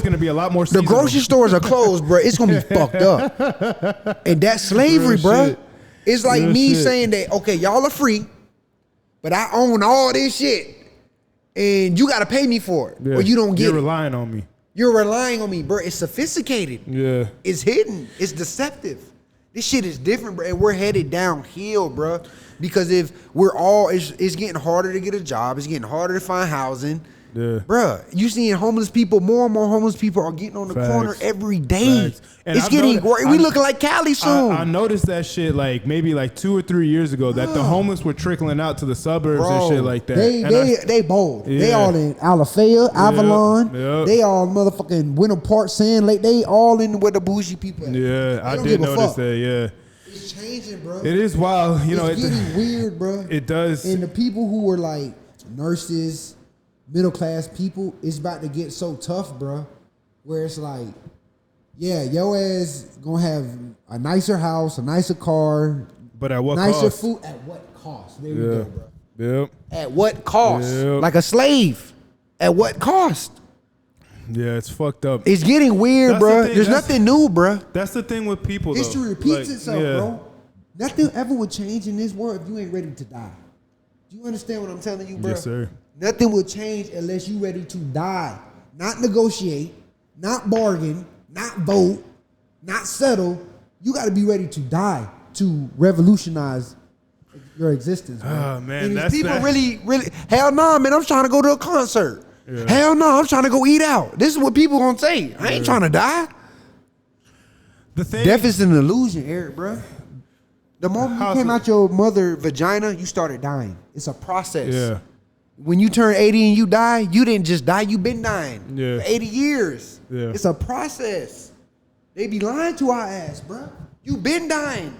gonna be a lot more seasonal. The grocery stores are closed, bro. It's gonna be fucked up. And that's slavery, bro. It's like me saying that, okay, y'all are free, but I own all this shit, and you gotta pay me for it, or you don't get it. You're relying on me. You're relying on me, bro. It's sophisticated. Yeah. It's hidden. It's deceptive. This shit is different, bro, and we're headed downhill, bro. Because if it's getting harder to get a job, it's getting harder to find housing. Yeah. Bruh, you seeing homeless people, more and more homeless people are getting on the corner every day. It's getting, we looking like Cali soon. I noticed that shit like maybe like 2 or 3 years ago that the homeless were trickling out to the suburbs and shit like that. They bold. Yeah. They all in Alafaya, Avalon. Yep. They all motherfucking Winter Park, Sand Lake. They all in where the bougie people at. Yeah, I did notice that, yeah. It's changing, bro. It is wild. It's getting weird, bro. It does. And the people who were like nurses, middle class people, it's about to get so tough, bro, where it's like, yeah, your ass gonna have a nicer house, a nicer car, but at what nicer cost? Food at what cost? There we go, bro. Yep. At what cost? Yep. Like a slave. At what cost? Yeah, it's fucked up. It's getting weird, bro. There's nothing new, bro. That's the thing with people. History repeats itself, bro. Nothing ever will change in this world if you ain't ready to die. Do you understand what I'm telling you, bro? Yes, sir. Nothing will change unless you ready to die. Not negotiate, not bargain, not vote, not settle. You got to be ready to die to revolutionize your existence, man. Oh, man. And That's people really, hell no, man, I'm trying to go to a concert. Yeah. Hell no, I'm trying to go eat out. This is what people gonna say. I ain't trying to die. Death is an illusion, Eric, bro. The moment you came out your mother vagina, you started dying. It's a process. Yeah. When you turn 80 and you die, you didn't just die, you been dying for 80 years. Yeah. It's a process. They be lying to our ass, bro. You been dying.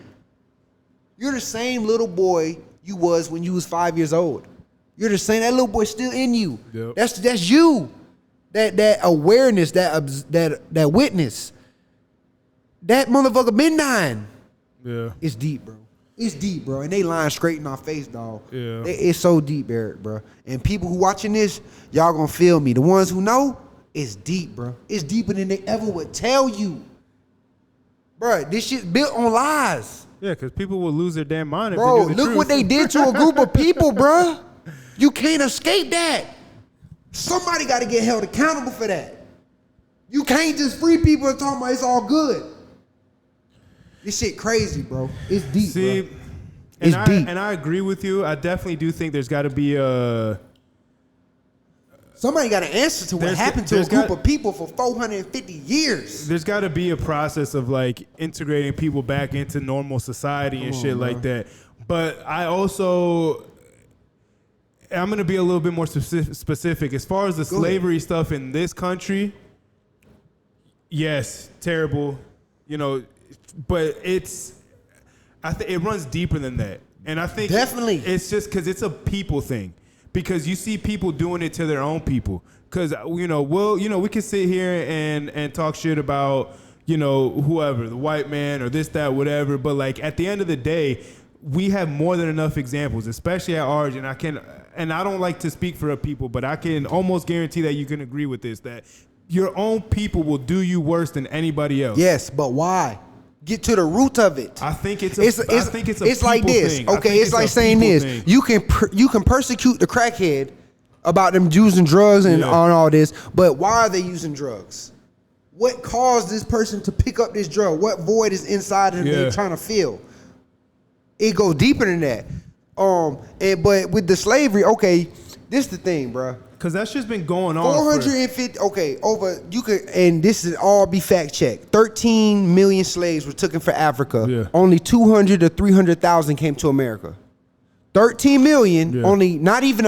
You're the same little boy you was when you was 5 years old. You're the same. That little boy's still in you. Yep. That's you. That awareness, that witness. That motherfucker been dying. Yeah. It's deep, bro. It's deep, bro. And they lying straight in our face, dog. Yeah. It's so deep, Eric, bro. And people who watching this, y'all gonna feel me. The ones who know, it's deep, bro. It's deeper than they ever would tell you. Bro, this shit built on lies. Yeah, because people will lose their damn mind if bro, they do the look truth. what they did to a group of people, bro. You can't escape that. Somebody got to get held accountable for that. You can't just free people and talk about it's all good. This shit crazy, bro. It's deep, bro. It's deep. And I agree with you. I definitely do think there's got to be a... Somebody got to answer to what happened to a group of people for 450 years. There's got to be a process of like integrating people back into normal society and shit like that. But I also... I'm going to be a little bit more specific. As far as the slavery stuff in this country, yes, terrible, you know, but I think it runs deeper than that. And I think definitely it's just because it's a people thing. Because you see people doing it to their own people. Because, we can sit here and talk shit about, whoever, the white man or this, that, whatever. But like at the end of the day, we have more than enough examples, especially at Origin. And I don't like to speak for people, but I can almost guarantee that you can agree with this, that your own people will do you worse than anybody else. Yes, but why? Get to the root of it. I think it's like this. Thing. Okay, it's like saying this. Thing. You can persecute the crackhead about them using drugs and on all this, but why are they using drugs? What caused this person to pick up this drug? What void is inside of them they're trying to fill? It go deeper than that. But with the slavery, okay, this is the thing, bro. Because that's just been going on. 450, and this is all be fact checked. 13 million slaves were taken for Africa. Yeah. Only 200 to 300,000 came to America. 13 million, only not even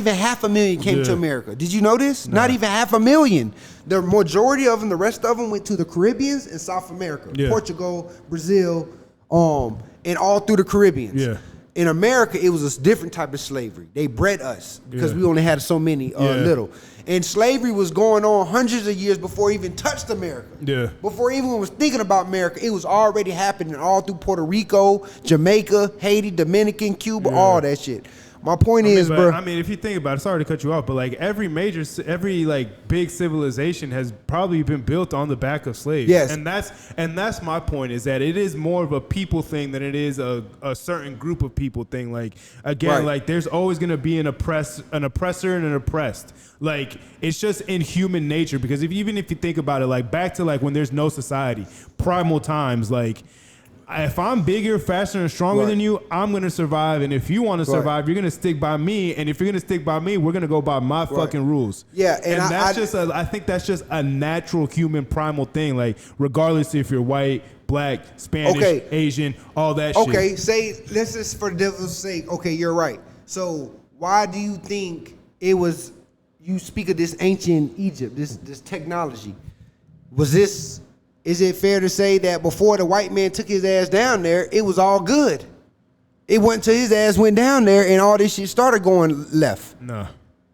half a million came to America. Did you know this? Nah. Not even half a million. The majority of them, the rest of them went to the Caribbeans and South America. Yeah. Portugal, Brazil, and all through the Caribbeans. Yeah. In America, it was a different type of slavery. They bred us because we only had so many little. And slavery was going on hundreds of years before it even touched America. Yeah. Before anyone was thinking about America, it was already happening all through Puerto Rico, Jamaica, Haiti, Dominican, Cuba, all that shit. My point is, bro. I mean, if you think about it, sorry to cut you off, but like every like big civilization has probably been built on the back of slaves. Yes. And that's my point, is that it is more of a people thing than it is a certain group of people thing. Like again, like there's always gonna be an oppressor and an oppressed. Like it's just in human nature, because even if you think about it, like back to like when there's no society, primal times, like if I'm bigger, faster, and stronger than you, I'm going to survive. And if you want to survive, you're going to stick by me. And if you're going to stick by me, we're going to go by my fucking rules. Yeah. And I think that's just a natural human primal thing. Like, regardless if you're white, black, Spanish, Asian, all that shit. Okay, let's just for the devil's sake. Okay, you're right. So why do you think you speak of this ancient Egypt, this technology? Is it fair to say that before the white man took his ass down there, it was all good? It wasn't until his ass went down there and all this shit started going left. No.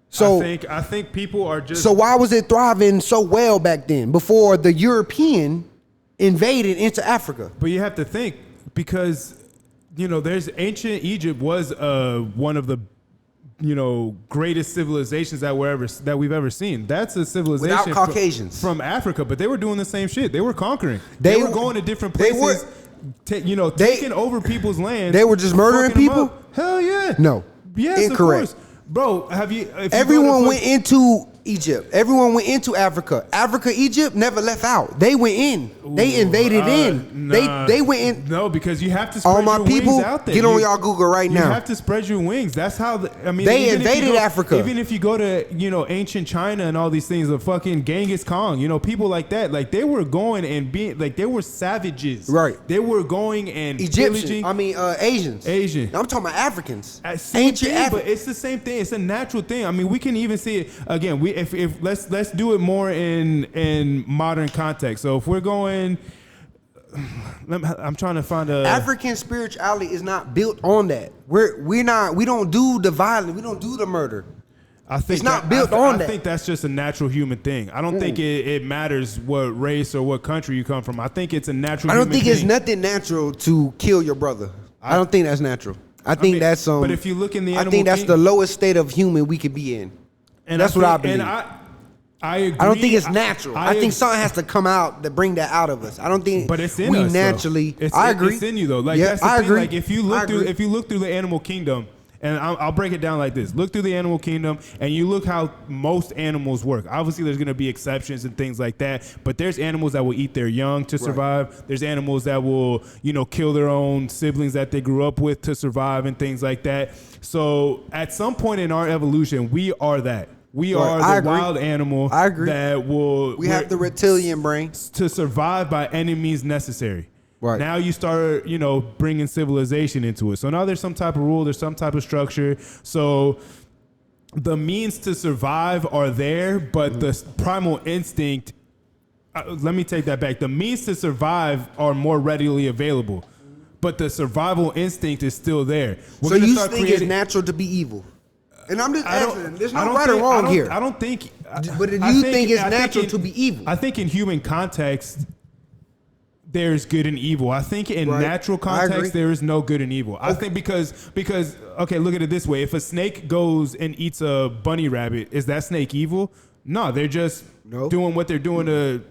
So I think people are just... So why was it thriving so well back then, before the European invaded into Africa? But you have to think, because, there's ancient Egypt was one of the greatest civilizations that we've ever seen. That's a civilization without Caucasians from Africa, but they were doing the same shit. They were conquering. They were going to different places taking over people's lands. They were just murdering people? Hell yeah. No. Yes, incorrect. Of course. Bro, have you? Everyone went into Egypt. Everyone went into Africa. Egypt never left out. They went in. They invaded in. Nah. They went in. No, because you have to spread all my your people, wings out there. get on y'all Google right now. You have to spread your wings. That's how. They invaded Africa. Even if you go to ancient China and all these things, the fucking Genghis Khan, people like that, like they were going and being like they were savages. Right. They were going and Egyptian. Asians. Asian. I'm talking about Africans. Ancient Africa. But it's the same thing. It's a natural thing. I mean, we can even see it again. If let's do it more in modern context. So if we're going. I'm trying to find a African spirituality is not built on that. We don't do the violence. We don't do the murder. I think it's not built on that. I think that's just a natural human thing. I don't think it matters what race or what country you come from. I think it's a natural. I don't think thing. it's nothing natural to kill your brother. I don't think that's natural. I think that's But if you look in the animal, I think that's the lowest state of human we could be in. And that's what I believe. And I agree. I don't think it's natural. I think something has to come out to bring that out of us. I don't think. But it's in us. Naturally. I agree. It's in you though. Like that's the thing. Like if you look through the animal kingdom, and I'll break it down like this: look through the animal kingdom, and you look how most animals work. Obviously, there's going to be exceptions and things like that, but there's animals that will eat their young to survive. Right. There's animals that will, kill their own siblings that they grew up with to survive and things like that. So at some point in our evolution, we are that. We are the wild animal that will. We have the reptilian brain to survive by any means necessary. Right. Now you start, bringing civilization into it. So now there's some type of rule, there's some type of structure. So the means to survive are there, but the primal instinct. Let me take that back. The means to survive are more readily available, but the survival instinct is still there. So you think it's natural to be evil? And I'm just asking, there's no right or wrong here. I don't think. But do you think it's natural to be evil? I think in human context, there's good and evil. I think in natural context, there is no good and evil. I think because okay, look at it this way: if a snake goes and eats a bunny rabbit, is that snake evil? No, they're just doing what they're doing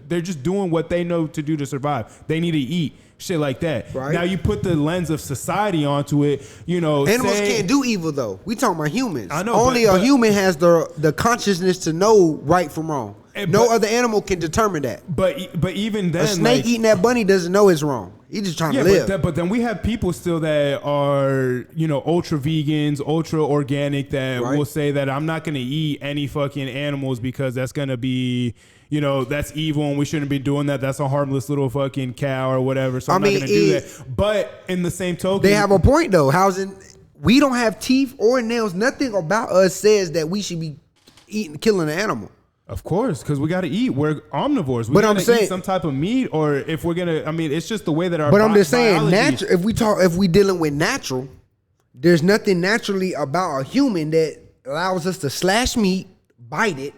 they're just doing what they know to do to survive. They need to eat. Shit like that. Right. Now you put the lens of society onto it, Animals can't do evil though. We talking about humans. I know. Only a human has the consciousness to know right from wrong. No other animal can determine that. But even then, a snake eating that bunny doesn't know it's wrong. He's just trying to live. But then we have people still that are ultra vegans, ultra organic that will say that I'm not going to eat any fucking animals because that's going to be. That's evil and we shouldn't be doing that. That's a harmless little fucking cow or whatever. So I'm not going to do that. But in the same token, they have a point though. We don't have teeth or nails. Nothing about us says that we should be killing an animal. Of course, because we got to eat. We're omnivores. We got to eat some type of meat, or if we're gonna, it's just the way that our. But I'm just saying, natural. If we dealing with natural, there's nothing naturally about a human that allows us to slash meat, bite it.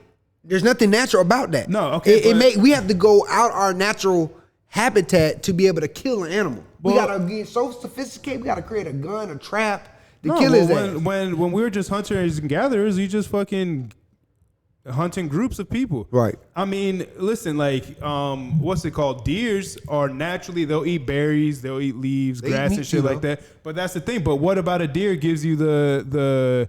There's nothing natural about that. No, okay. We have to go out our natural habitat to be able to kill an animal. We gotta get so sophisticated. We gotta create a gun, a trap to kill his ass. When we were just hunters and gatherers, you just fucking hunting groups of people. Right. Listen, like, what's it called? Deers are naturally, they'll eat berries, they'll eat leaves, grass and shit like that. But that's the thing. But what about a deer gives you the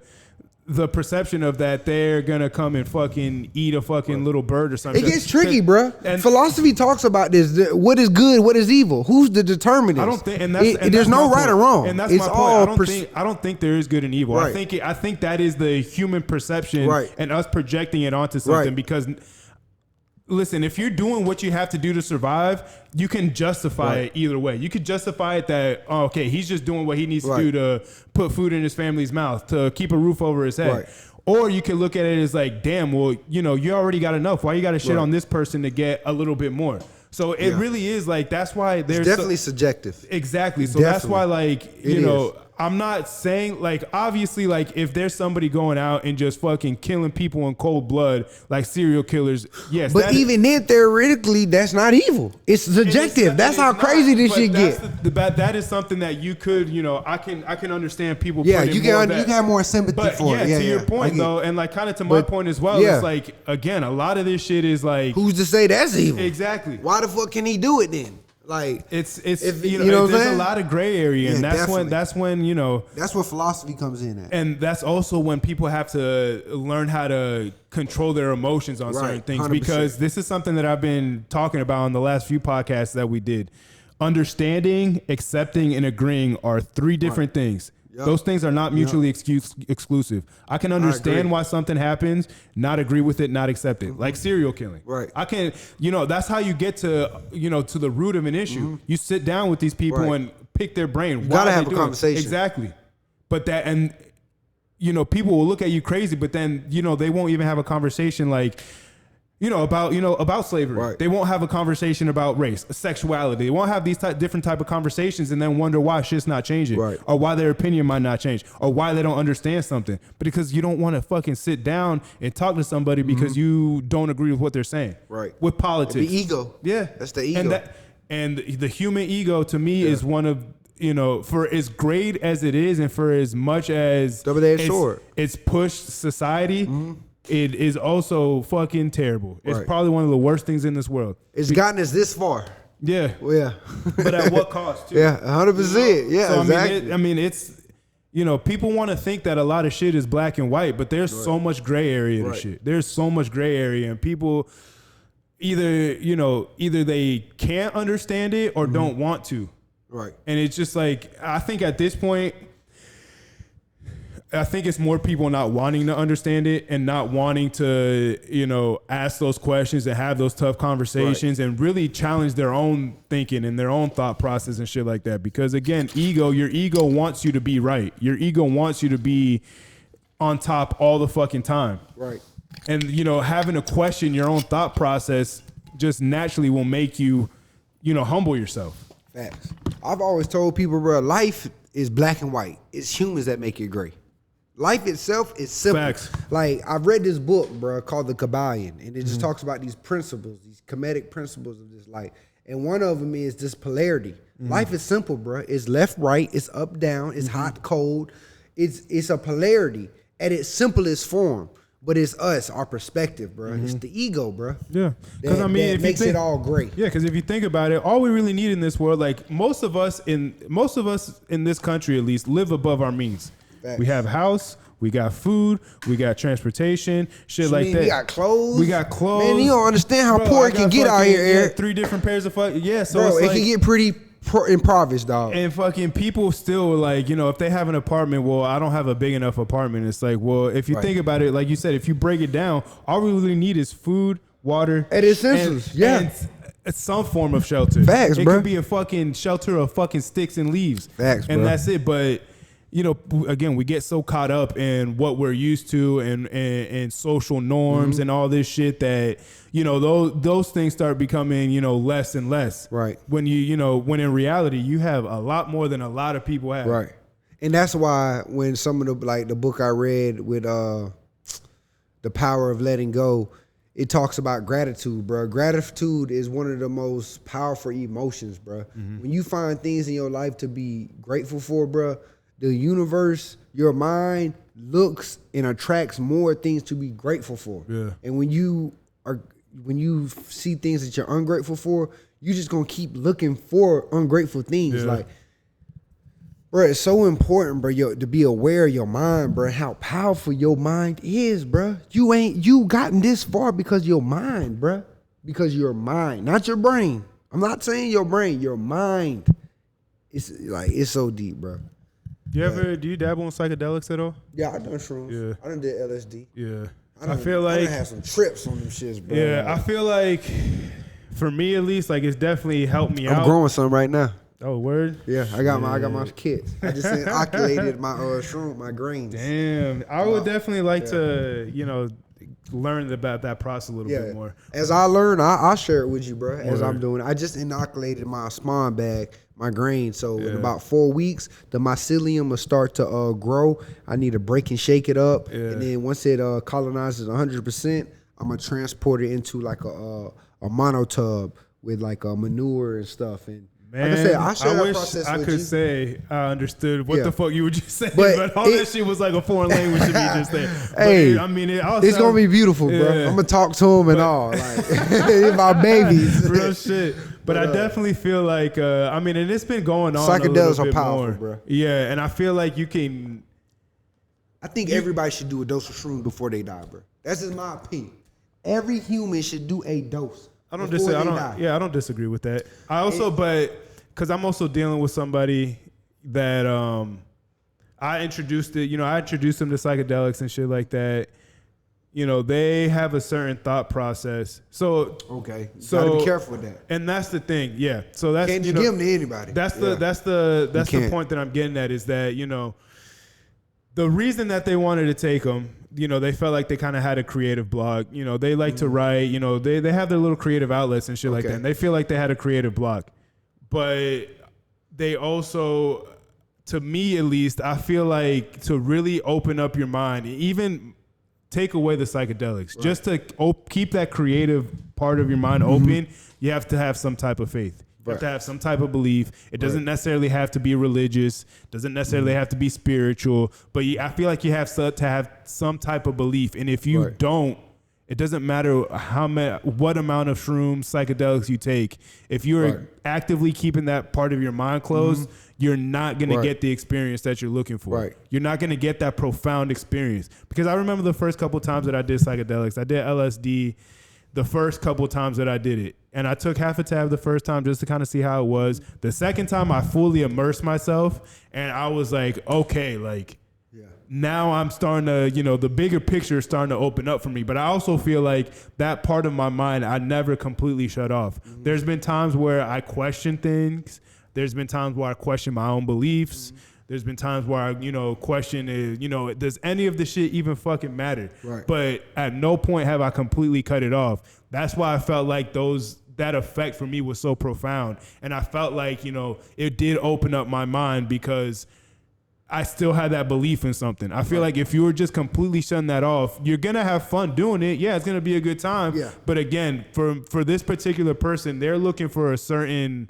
perception of that they're gonna come and fucking eat a fucking little bird or something? It gets tricky, bro. And philosophy talks about this. What is good? What is evil? Who's the determinant? I don't think, there's no right or wrong. And that's my point. I don't think there is good and evil. Right. I think that is the human perception and us projecting it onto something because. Listen, if you're doing what you have to do to survive, you can justify it either way. You could justify it that, he's just doing what he needs to do to put food in his family's mouth, to keep a roof over his head. Right. Or you can look at it as like, damn, well, you already got enough. Why you got to shit on this person to get a little bit more? So it really is like, that's why there's definitely subjective. Exactly. So that's why, like, I'm not saying, like, obviously, like, if there's somebody going out and just fucking killing people in cold blood, like serial killers, yes. But even then, theoretically, that's not evil. It's subjective. That's how crazy this shit get. That is something that you could, I can understand people. Yeah, you can have more sympathy for it. Yeah, to your point though, and like kind of to my point as well. It's like, again, a lot of this shit is like, who's to say that's evil? Exactly. Why the fuck can he do it then? Like it's you know there's a lot of gray area, and that's when you know that's where philosophy comes in at. And that's also when people have to learn how to control their emotions on certain things 100%. Because this is something that I've been talking about on the last few podcasts that we did. Understanding, accepting, and agreeing are three different things. Yep. Those things are not mutually exclusive. I can understand why something happens, not agree with it, not accept it. Like serial killing. Right. I can, that's how you get to, to the root of an issue. You sit down with these people and pick their brain. You gotta have a conversation. Exactly. But people will look at you crazy, but then, they won't even have a conversation like, about slavery. Right. They won't have a conversation about race, sexuality. They won't have these different type of conversations and then wonder why shit's not changing, or why their opinion might not change, or why they don't understand something. But because you don't want to fucking sit down and talk to somebody because you don't agree with what they're saying. Right. With politics. The ego. Yeah. That's the ego. And the human ego to me is one of, for as great as it is and for as much as double-edged sword, it's pushed society. It is also fucking terrible. It's probably one of the worst things in this world. It's gotten us this far. Yeah. Well, yeah. But at what cost, too? Yeah, 100%. Yeah, so, exactly. It's, people want to think that a lot of shit is black and white, but there's so much gray area to shit. There's so much gray area, and people either they can't understand it or don't want to. Right. And it's just like, I think at this point, I think it's more people not wanting to understand it and not wanting to, ask those questions and have those tough conversations and really challenge their own thinking and their own thought process and shit like that. Because again, your ego wants you to be right. Your ego wants you to be on top all the fucking time. Right. And, having to question your own thought process just naturally will make you, humble yourself. Facts. I've always told people, bro, life is black and white. It's humans that make it gray. Life itself is simple. Facts. Like, I've read this book, bro, called The Kabbalion, and it just talks about these principles, these comedic principles of this life. And one of them is this polarity. Life is simple, bro. It's left, right. It's up, down. It's hot, cold. It's a polarity at its simplest form. But it's us, our perspective, bro. It's the ego, bro. Yeah, because that makes it all great. Yeah, because if you think about it, all we really need in this world, like most of us in this country at least, live above our means. Facts. We have a house, we got food, we got transportation, shit like that. We got clothes. Man, you don't understand how poor it can get out here, Eric. 3 different pairs of so bro, it can get pretty impoverished, dog. And fucking people still like, if they have an apartment, well, I don't have a big enough apartment. It's like, well, if you think about it, like you said, if you break it down, all we really need is food, water, and essentials. And some form of shelter. Facts, it bro. It could be a fucking shelter of fucking sticks and leaves. Facts, and bro. that's it. But again, we get so caught up in what we're used to and social norms and all this shit that, those things start becoming, less and less. Right. When when in reality, you have a lot more than a lot of people have. Right. And that's why when some of the book I read with The Power of Letting Go, it talks about gratitude, bro. Gratitude is one of the most powerful emotions, bro. When you find things in your life to be grateful for, bro, the universe, your mind looks and attracts more things to be grateful for. Yeah. And when you see things that you're ungrateful for, you're just gonna keep looking for ungrateful things. Yeah. Like, bro, it's so important, bro, to be aware of your mind, bro, how powerful your mind is, bro. You gotten this far because your mind, bro. Because your mind, not your brain. I'm not saying your brain, your mind. It's so deep, bro. Do you dabble in psychedelics at all? Yeah, I done shrooms. Yeah. I done did LSD. Yeah. I feel like I done had some trips on them shits, bro. Yeah, I feel like for me at least, like it's definitely helped me out. I'm growing some right now. Oh, word? Yeah, I got my kits. I just inoculated my shroom, my grains. Damn. I would definitely like to, learn about that process a little bit more. As I learn, I'll share it with you, bro, as I'm doing it. I just inoculated my spawn bag, my grain. So in about 4 weeks, the mycelium will start to grow. I need to break and shake it up. Yeah. And then once it colonizes 100%, I'm going to transport it into like a monotub with like a manure and stuff. And man, like I said, I'll share that wish process I with could you. say I understood what the fuck you were just saying, but all that shit was like a foreign language to me just there. Hey, it's gonna be beautiful, bro. I'm gonna talk to him and all, like my babies. Real shit. But I definitely feel like, I mean, and it's been going on psychedelics a little bit are powerful, more. bro. Yeah, and I feel like you can. I think everybody should do a dose of shrooms before they die, bro. That's just my opinion. Every human should do a dose. I don't disagree with that. I also, because I'm also dealing with somebody that I introduced them to psychedelics and shit like that. You know, they have a certain thought process. So gotta be careful with that. And that's the thing, yeah. So that's can't give them to anybody. That's the point that I'm getting at is that the reason that they wanted to take them, they felt like they kind of had a creative block. They like to write. They have their little creative outlets and shit like that. And they feel like they had a creative block, but they also, to me at least, I feel like to really open up your mind, even take away the psychedelics, just to keep that creative part of your mind open, you have to have some type of faith. You have to have some type of belief. It doesn't necessarily have to be religious, doesn't necessarily have to be spiritual, but I feel like you have to have some type of belief. And if you don't, it doesn't matter what amount of shrooms, psychedelics you take. If you're actively keeping that part of your mind closed, you're not going to get the experience that you're looking for. You're not going to get that profound experience. Because I remember the first couple times that I did psychedelics, I did LSD the first couple times that I did it. And I took half a tab the first time just to kind of see how it was. The second time I fully immersed myself and I was like, okay, like now I'm starting to, the bigger picture is starting to open up for me. But I also feel like that part of my mind, I never completely shut off. There's been times where I question things. There's been times where I question my own beliefs. There's been times where I, question is, does any of this shit even fucking matter? But at no point have I completely cut it off. That's why I felt like that effect for me was so profound. And I felt like, it did open up my mind because I still had that belief in something. I feel like if you were just completely shutting that off, you're going to have fun doing it. Yeah, it's going to be a good time. Yeah. But again, for this particular person, they're looking for a certain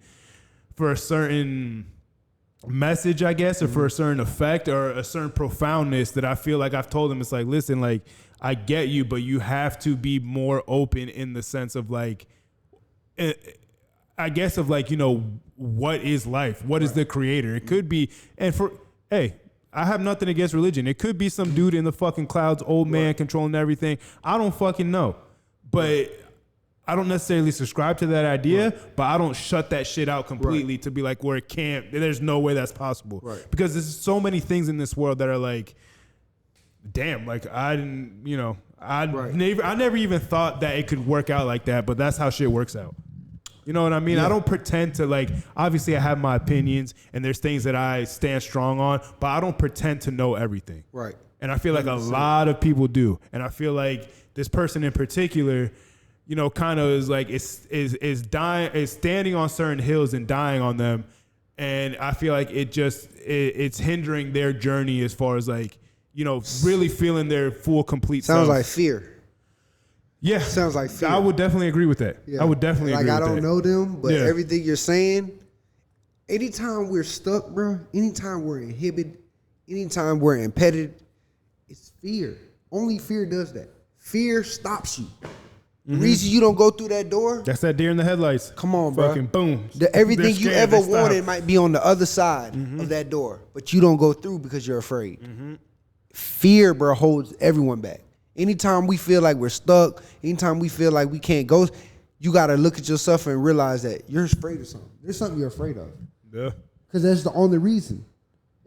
message, I guess, or for a certain effect or a certain profoundness that I feel like I've told them. It's like, listen, like, I get you, but you have to be more open in the sense of like, I guess of like, what is life? What is the creator? It could be, hey, I have nothing against religion. It could be some dude in the fucking clouds, old man controlling everything. I don't fucking know. But I don't necessarily subscribe to that idea, but I don't shut that shit out completely to be like where it can't, there's no way that's possible. Because there's so many things in this world that are like, damn, like I didn't, I never even thought that it could work out like that, but that's how shit works out. You know what I mean? I don't pretend to like, obviously I have my opinions and there's things that I stand strong on, but I don't pretend to know everything. And I feel like 100%. A lot of people do. And I feel like this person in particular, kind of is like, is standing on certain hills and dying on them. And I feel like it's hindering their journey as far as like, really feeling their full, complete self. Sounds like fear. Yeah. Sounds like fear. I would definitely agree with that. Yeah. I would definitely agree with that. Like, I don't know them, but everything you're saying, anytime we're stuck, bro, anytime we're inhibited, anytime we're impeded, it's fear. Only fear does that. Fear stops you. The reason you don't go through that door. That's that deer in the headlights. Come on, bro. Fucking boom. Everything you ever wanted might be on the other side of that door, but you don't go through because you're afraid. Fear, bro, holds everyone back. Anytime we feel like we're stuck, anytime we feel like we can't go, you got to look at yourself and realize that you're afraid of something. There's something you're afraid of. Yeah. Because that's the only reason.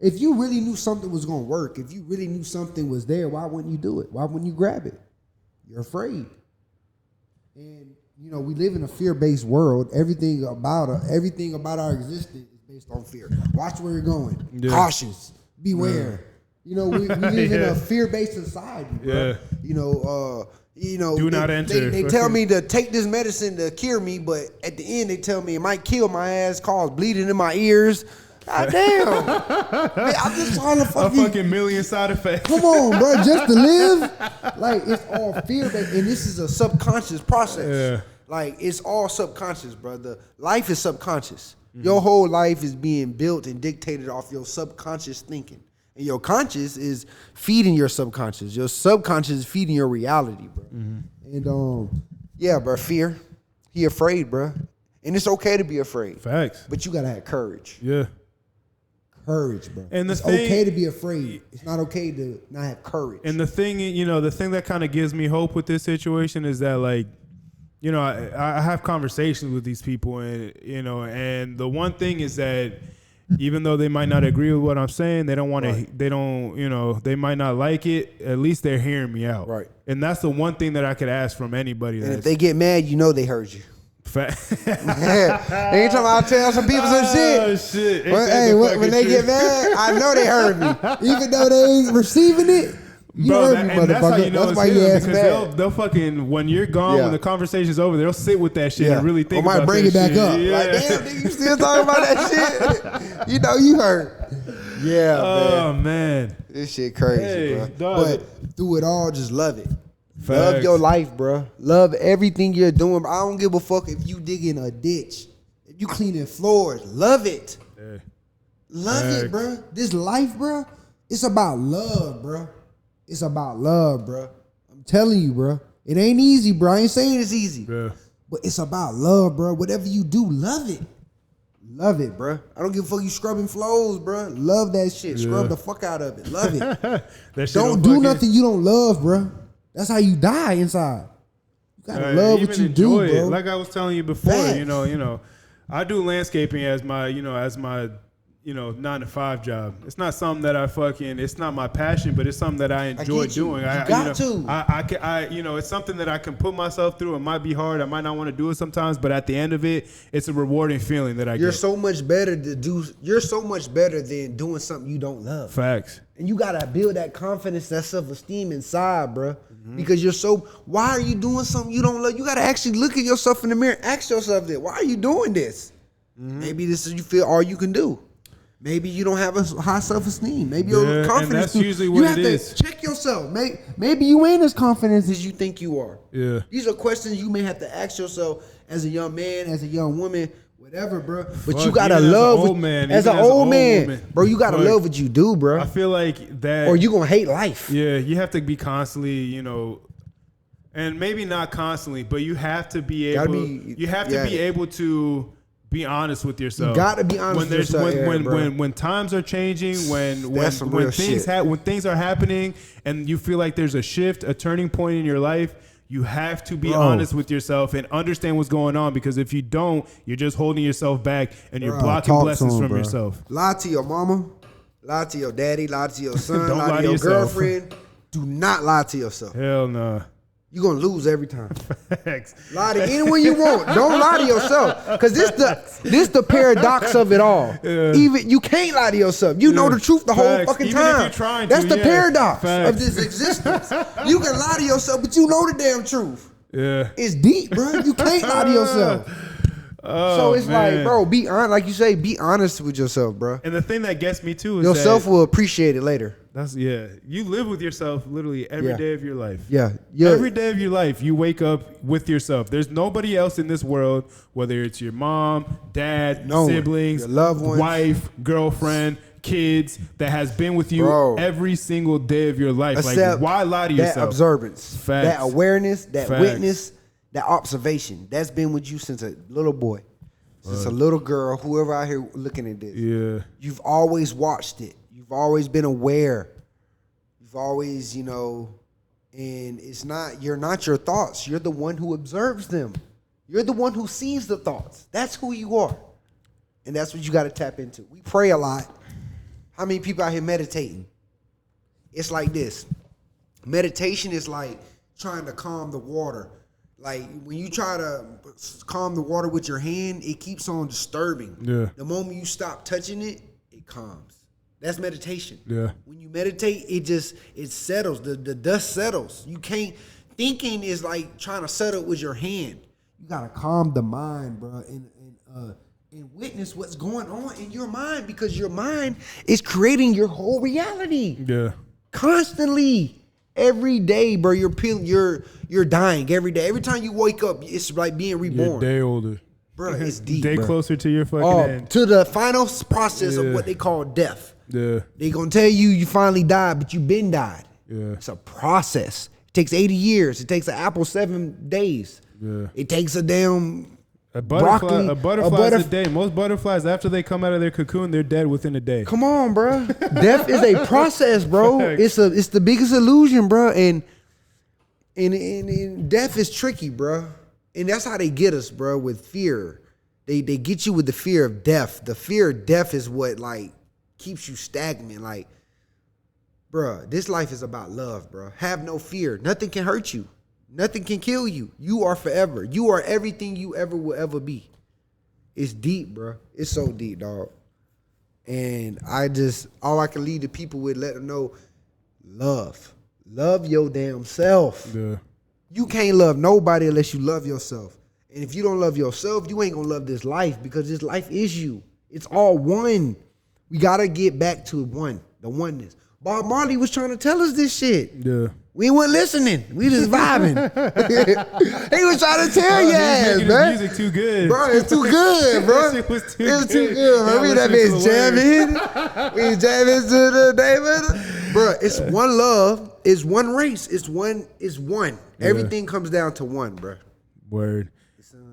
If you really knew something was going to work, if you really knew something was there, why wouldn't you do it? Why wouldn't you grab it? You're afraid. And, we live in a fear-based world. Everything about our existence is based on fear. Watch where you're going. Yeah. Cautious. Beware. We live in a fear-based society, bro. Do not enter. They tell me to take this medicine to cure me, but at the end they tell me it might kill my ass, cause bleeding in my ears. God damn. Man, I'm just trying to a fucking million side effects. Come on, bro, just to live. Like, it's all fear-based, and this is a subconscious process. Yeah. Like, it's all subconscious, brother. Life is subconscious. Your whole life is being built and dictated off your subconscious thinking. And your conscious is feeding your subconscious. Your subconscious is feeding your reality, bro. And yeah, bro, fear. He afraid, bro. And it's okay to be afraid. Facts. But you gotta have courage. Yeah. Courage, bro. And it's okay to be afraid. It's not okay to not have courage. And the thing that kind of gives me hope with this situation is that, like, you know, I have conversations with these people, and and the one thing is that even though they might not agree with what I'm saying, they don't want to. Right. They don't. They might not like it. At least they're hearing me out. Right. And that's the one thing that I could ask from anybody. And if they get mad, they heard you. Anytime I tell some people some shit. Oh shit! When they get mad, I know they heard me, even though they ain't receiving it. You heard me, motherfucker. That's how you know that's why you ass because they'll fucking, when you're gone, when the conversation's over, they'll sit with that shit and really think about that. Or might bring it back up. Yeah. Like, damn, nigga, you still talking about that shit? You heard. Yeah. Oh man. This shit crazy, bro. But through it all, just love it. Facts. Love your life, bro. Love everything you're doing. I don't give a fuck if you digging a ditch, if you cleaning floors. Love it. Yeah. Love it, bro. This life, bro, it's about love, bro. It's about love, bro. I'm telling you, bro. It ain't easy, bro. I ain't saying it's easy. Yeah. But it's about love, bro. Whatever you do, love it. Love it, bro. I don't give a fuck you scrubbing floors, bro. Love that shit. Yeah. Scrub the fuck out of it. Love it. Don't do nothing you don't love, bro. That's how you die inside. You gotta love what you do, bro. Like I was telling you before, I do landscaping as my 9-to-5 job. It's not something that it's not my passion, but it's something that I enjoy doing. It's something that I can put myself through. It might be hard. I might not want to do it sometimes, but at the end of it, it's a rewarding feeling that I get. You're so much better than doing something you don't love. Facts. And you gotta build that confidence, that self-esteem inside, bro. Mm-hmm. Because why are you doing something you don't love? You gotta actually look at yourself in the mirror. Ask yourself that. Why are you doing this? Mm-hmm. Maybe this is you feel all you can do. Maybe you don't have a high self-esteem. Maybe your confidence. And that's usually what it is. Check yourself. Maybe you ain't as confident as you think you are. Yeah. These are questions you may have to ask yourself as a young man, as a young woman, whatever, bro. But you gotta love as an old man, bro. You gotta love what you do, bro. I feel like that, or you gonna hate life. Yeah, you have to be constantly, and maybe not constantly, but you have to be able. You have to be able to be honest with yourself. You gotta be honest with yourself. When times are changing, when things are happening, and you feel like there's a shift, a turning point in your life, you have to be honest with yourself and understand what's going on. Because if you don't, you're just holding yourself back and you're blocking blessings from yourself. Lie to your mama, lie to your daddy, lie to your son, lie to your girlfriend. Do not lie to yourself. Hell no. You're going to lose every time. Lie to anyone you want. Don't lie to yourself. Because this the paradox of it all. Yeah. Even you can't lie to yourself. You know the truth the whole fucking time. That's the paradox of this existence. You can lie to yourself, but you know the damn truth. Yeah. It's deep, bro. You can't lie to yourself. So it's like, bro, be honest. Like you say, be honest with yourself, bro. And the thing that gets me too is yourself will appreciate it later. You live with yourself literally every day of your life. Yeah. Every day of your life, you wake up with yourself. There's nobody else in this world, whether it's your mom, dad, siblings, your loved ones, wife, girlfriend, kids, that has been with you every single day of your life. Like, why lie to yourself? That observance, that awareness, that witness, that observation, that's been with you since a little boy, since a little girl, whoever out here looking at this. Yeah. You've always watched it. You've always been aware. You've always, and you're not your thoughts. You're the one who observes them. You're the one who sees the thoughts. That's who you are. And that's what you got to tap into. We pray a lot. How many people out here meditating? It's like this. Meditation is like trying to calm the water. Like when you try to calm the water with your hand, it keeps on disturbing. Yeah. The moment you stop touching it, it calms. That's meditation. Yeah. When you meditate, it settles. The dust settles. You can't. Thinking is like trying to settle with your hand. You gotta calm the mind, bro, and witness what's going on in your mind, because your mind is creating your whole reality. Yeah. Constantly. Every day, bro, you're dying every day. Every time you wake up, it's like being reborn. You're a day older. Bro, it's deep, day closer to your fucking end. To the final process of what they call death. Yeah. They gonna tell you finally died, but you been died. Yeah. It's a process. It takes 80 years. It takes an apple 7 days. Yeah. It takes a damn A broccoli. butterfly is a day. Most butterflies, after they come out of their cocoon, they're dead within a day. Come on, bro. Death is a process, bro. Facts. It's the biggest illusion, bro. And death is tricky, bro. And that's how they get us, bro, with fear. They get you with the fear of death. The fear of death is what like keeps you stagnant. Like, bro, this life is about love, bro. Have no fear. Nothing can hurt you. Nothing can kill you. You are forever. You are everything you ever will ever be. It's deep, bro. It's so deep, dog. And all I can lead the people with, let them know, love. Love your damn self. Yeah. You can't love nobody unless you love yourself. And if you don't love yourself, you ain't gonna love this life, because this life is you. It's all one. We gotta get back to one, the oneness. Bob Marley was trying to tell us this shit. Yeah. We weren't listening. We just vibing. He was trying to tell you, ass, man. Music too good, bro. It's too good, bro. It was too it's good. too good, man. We that bitch jamming. We jamming to the David, bro. It's one love. It's one race. It's one. It's one. Yeah. Everything comes down to one, bro. Word.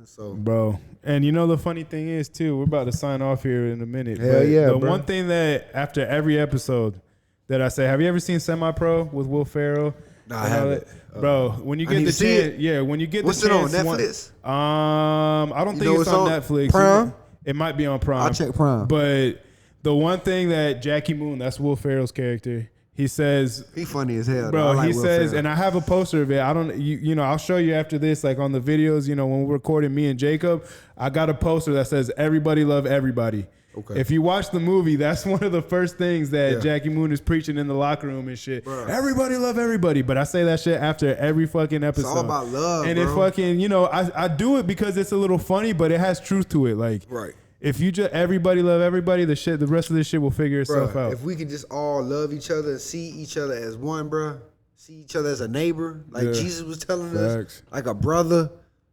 So, bro. And you know the funny thing is too, we're about to sign off here in a minute. Hell yeah, the bro. one thing that after every episode that I say, have you ever seen Semi-Pro with Will Ferrell? No, I haven't. Bro, when you get the chance, yeah, when you get What's the chance. What's it on Netflix? I don't think it's on Netflix. Prime? It might be on Prime. I'll check Prime. But the one thing that Jackie Moon, that's Will Ferrell's character, he says, he funny as hell, bro. Like he Will says, Ferrell. and I have a poster of it. I don't, you know, I'll show you after this, like on the videos. You know, when we're recording, me and Jacob, I got a poster that says "Everybody love everybody." Okay. If you watch the movie, that's one of the first things that Jackie Moon is preaching in the locker room and shit. Bro. Everybody love everybody, but I say that shit after every fucking episode. It's all about love, and bro. it fucking, you know, I do it because it's a little funny, but it has truth to it. Like, right. If you just everybody love everybody, the rest of this shit will figure itself out. If we could just all love each other and see each other as one, bro, see each other as a neighbor, like Jesus was telling us, like a brother,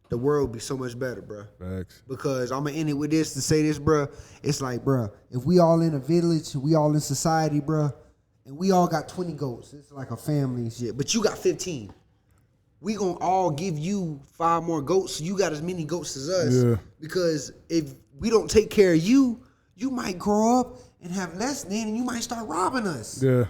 the world would be so much better, bro. Facts. Because I'm gonna end it with this to say this, bro. It's like, bro, if we all in a village, we all in society, bro, and we all got 20 goats, it's like a family and shit. But you got 15. We gonna all give you 5 more goats, so you got as many goats as us. Yeah. Because if we don't take care of you, you might grow up and have less than, and you might start robbing us. Yeah.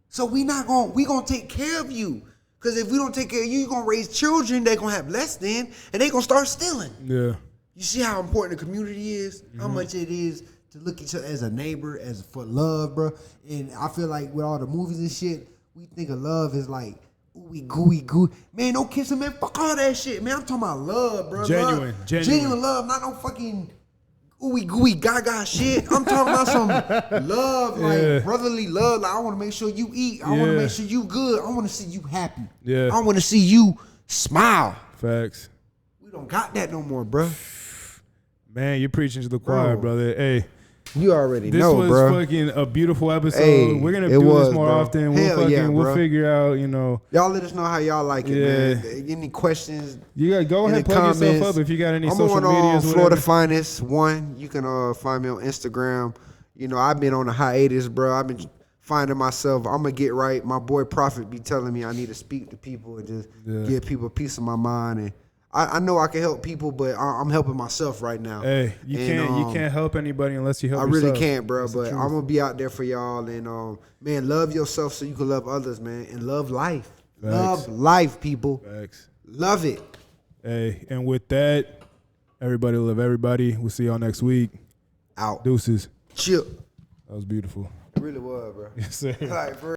So we gonna take care of you. Because if we don't take care of you, you're gonna raise children that gonna have less than, and they gonna start stealing. Yeah. You see how important the community is, how much it is to look at each other as a neighbor, as for love, bro. And I feel like with all the movies and shit, we think of love is like ooey gooey goo. Man, no kissing, man. Fuck all that shit, man. I'm talking about love, bro. Genuine love, not no fucking ooey gooey gaga shit. I'm talking about some love, like brotherly love. Like, I want to make sure you eat. I want to make sure you good. I want to see you happy. Yeah. I want to see you smile. Facts. We don't got that no more, bro. Man, you're preaching to the choir, brother. Hey. You already know, bro. This was fucking a beautiful episode. Hey, we're gonna do this more often. We'll figure out, you know. Y'all let us know how y'all like it, man. Any questions? You gotta go ahead, plug yourself up if you got any social medias. I'm on Florida Finest 1. You can find me on Instagram. You know, I've been on a hiatus, bro. I've been finding myself. I'm gonna get right. My boy Prophet be telling me I need to speak to people and just give people a piece of my mind. And I know I can help people, but I'm helping myself right now. Hey, you can't help anybody unless you help yourself. I really can't, bro. But I'm gonna be out there for y'all. And man, love yourself so you can love others, man, and love life. Facts. Love life, people. Facts. Love it. Hey, and with that, everybody love everybody. We'll see y'all next week. Out. Deuces. Chill. That was beautiful. It really was, bro. Yes, sir. Like, bro.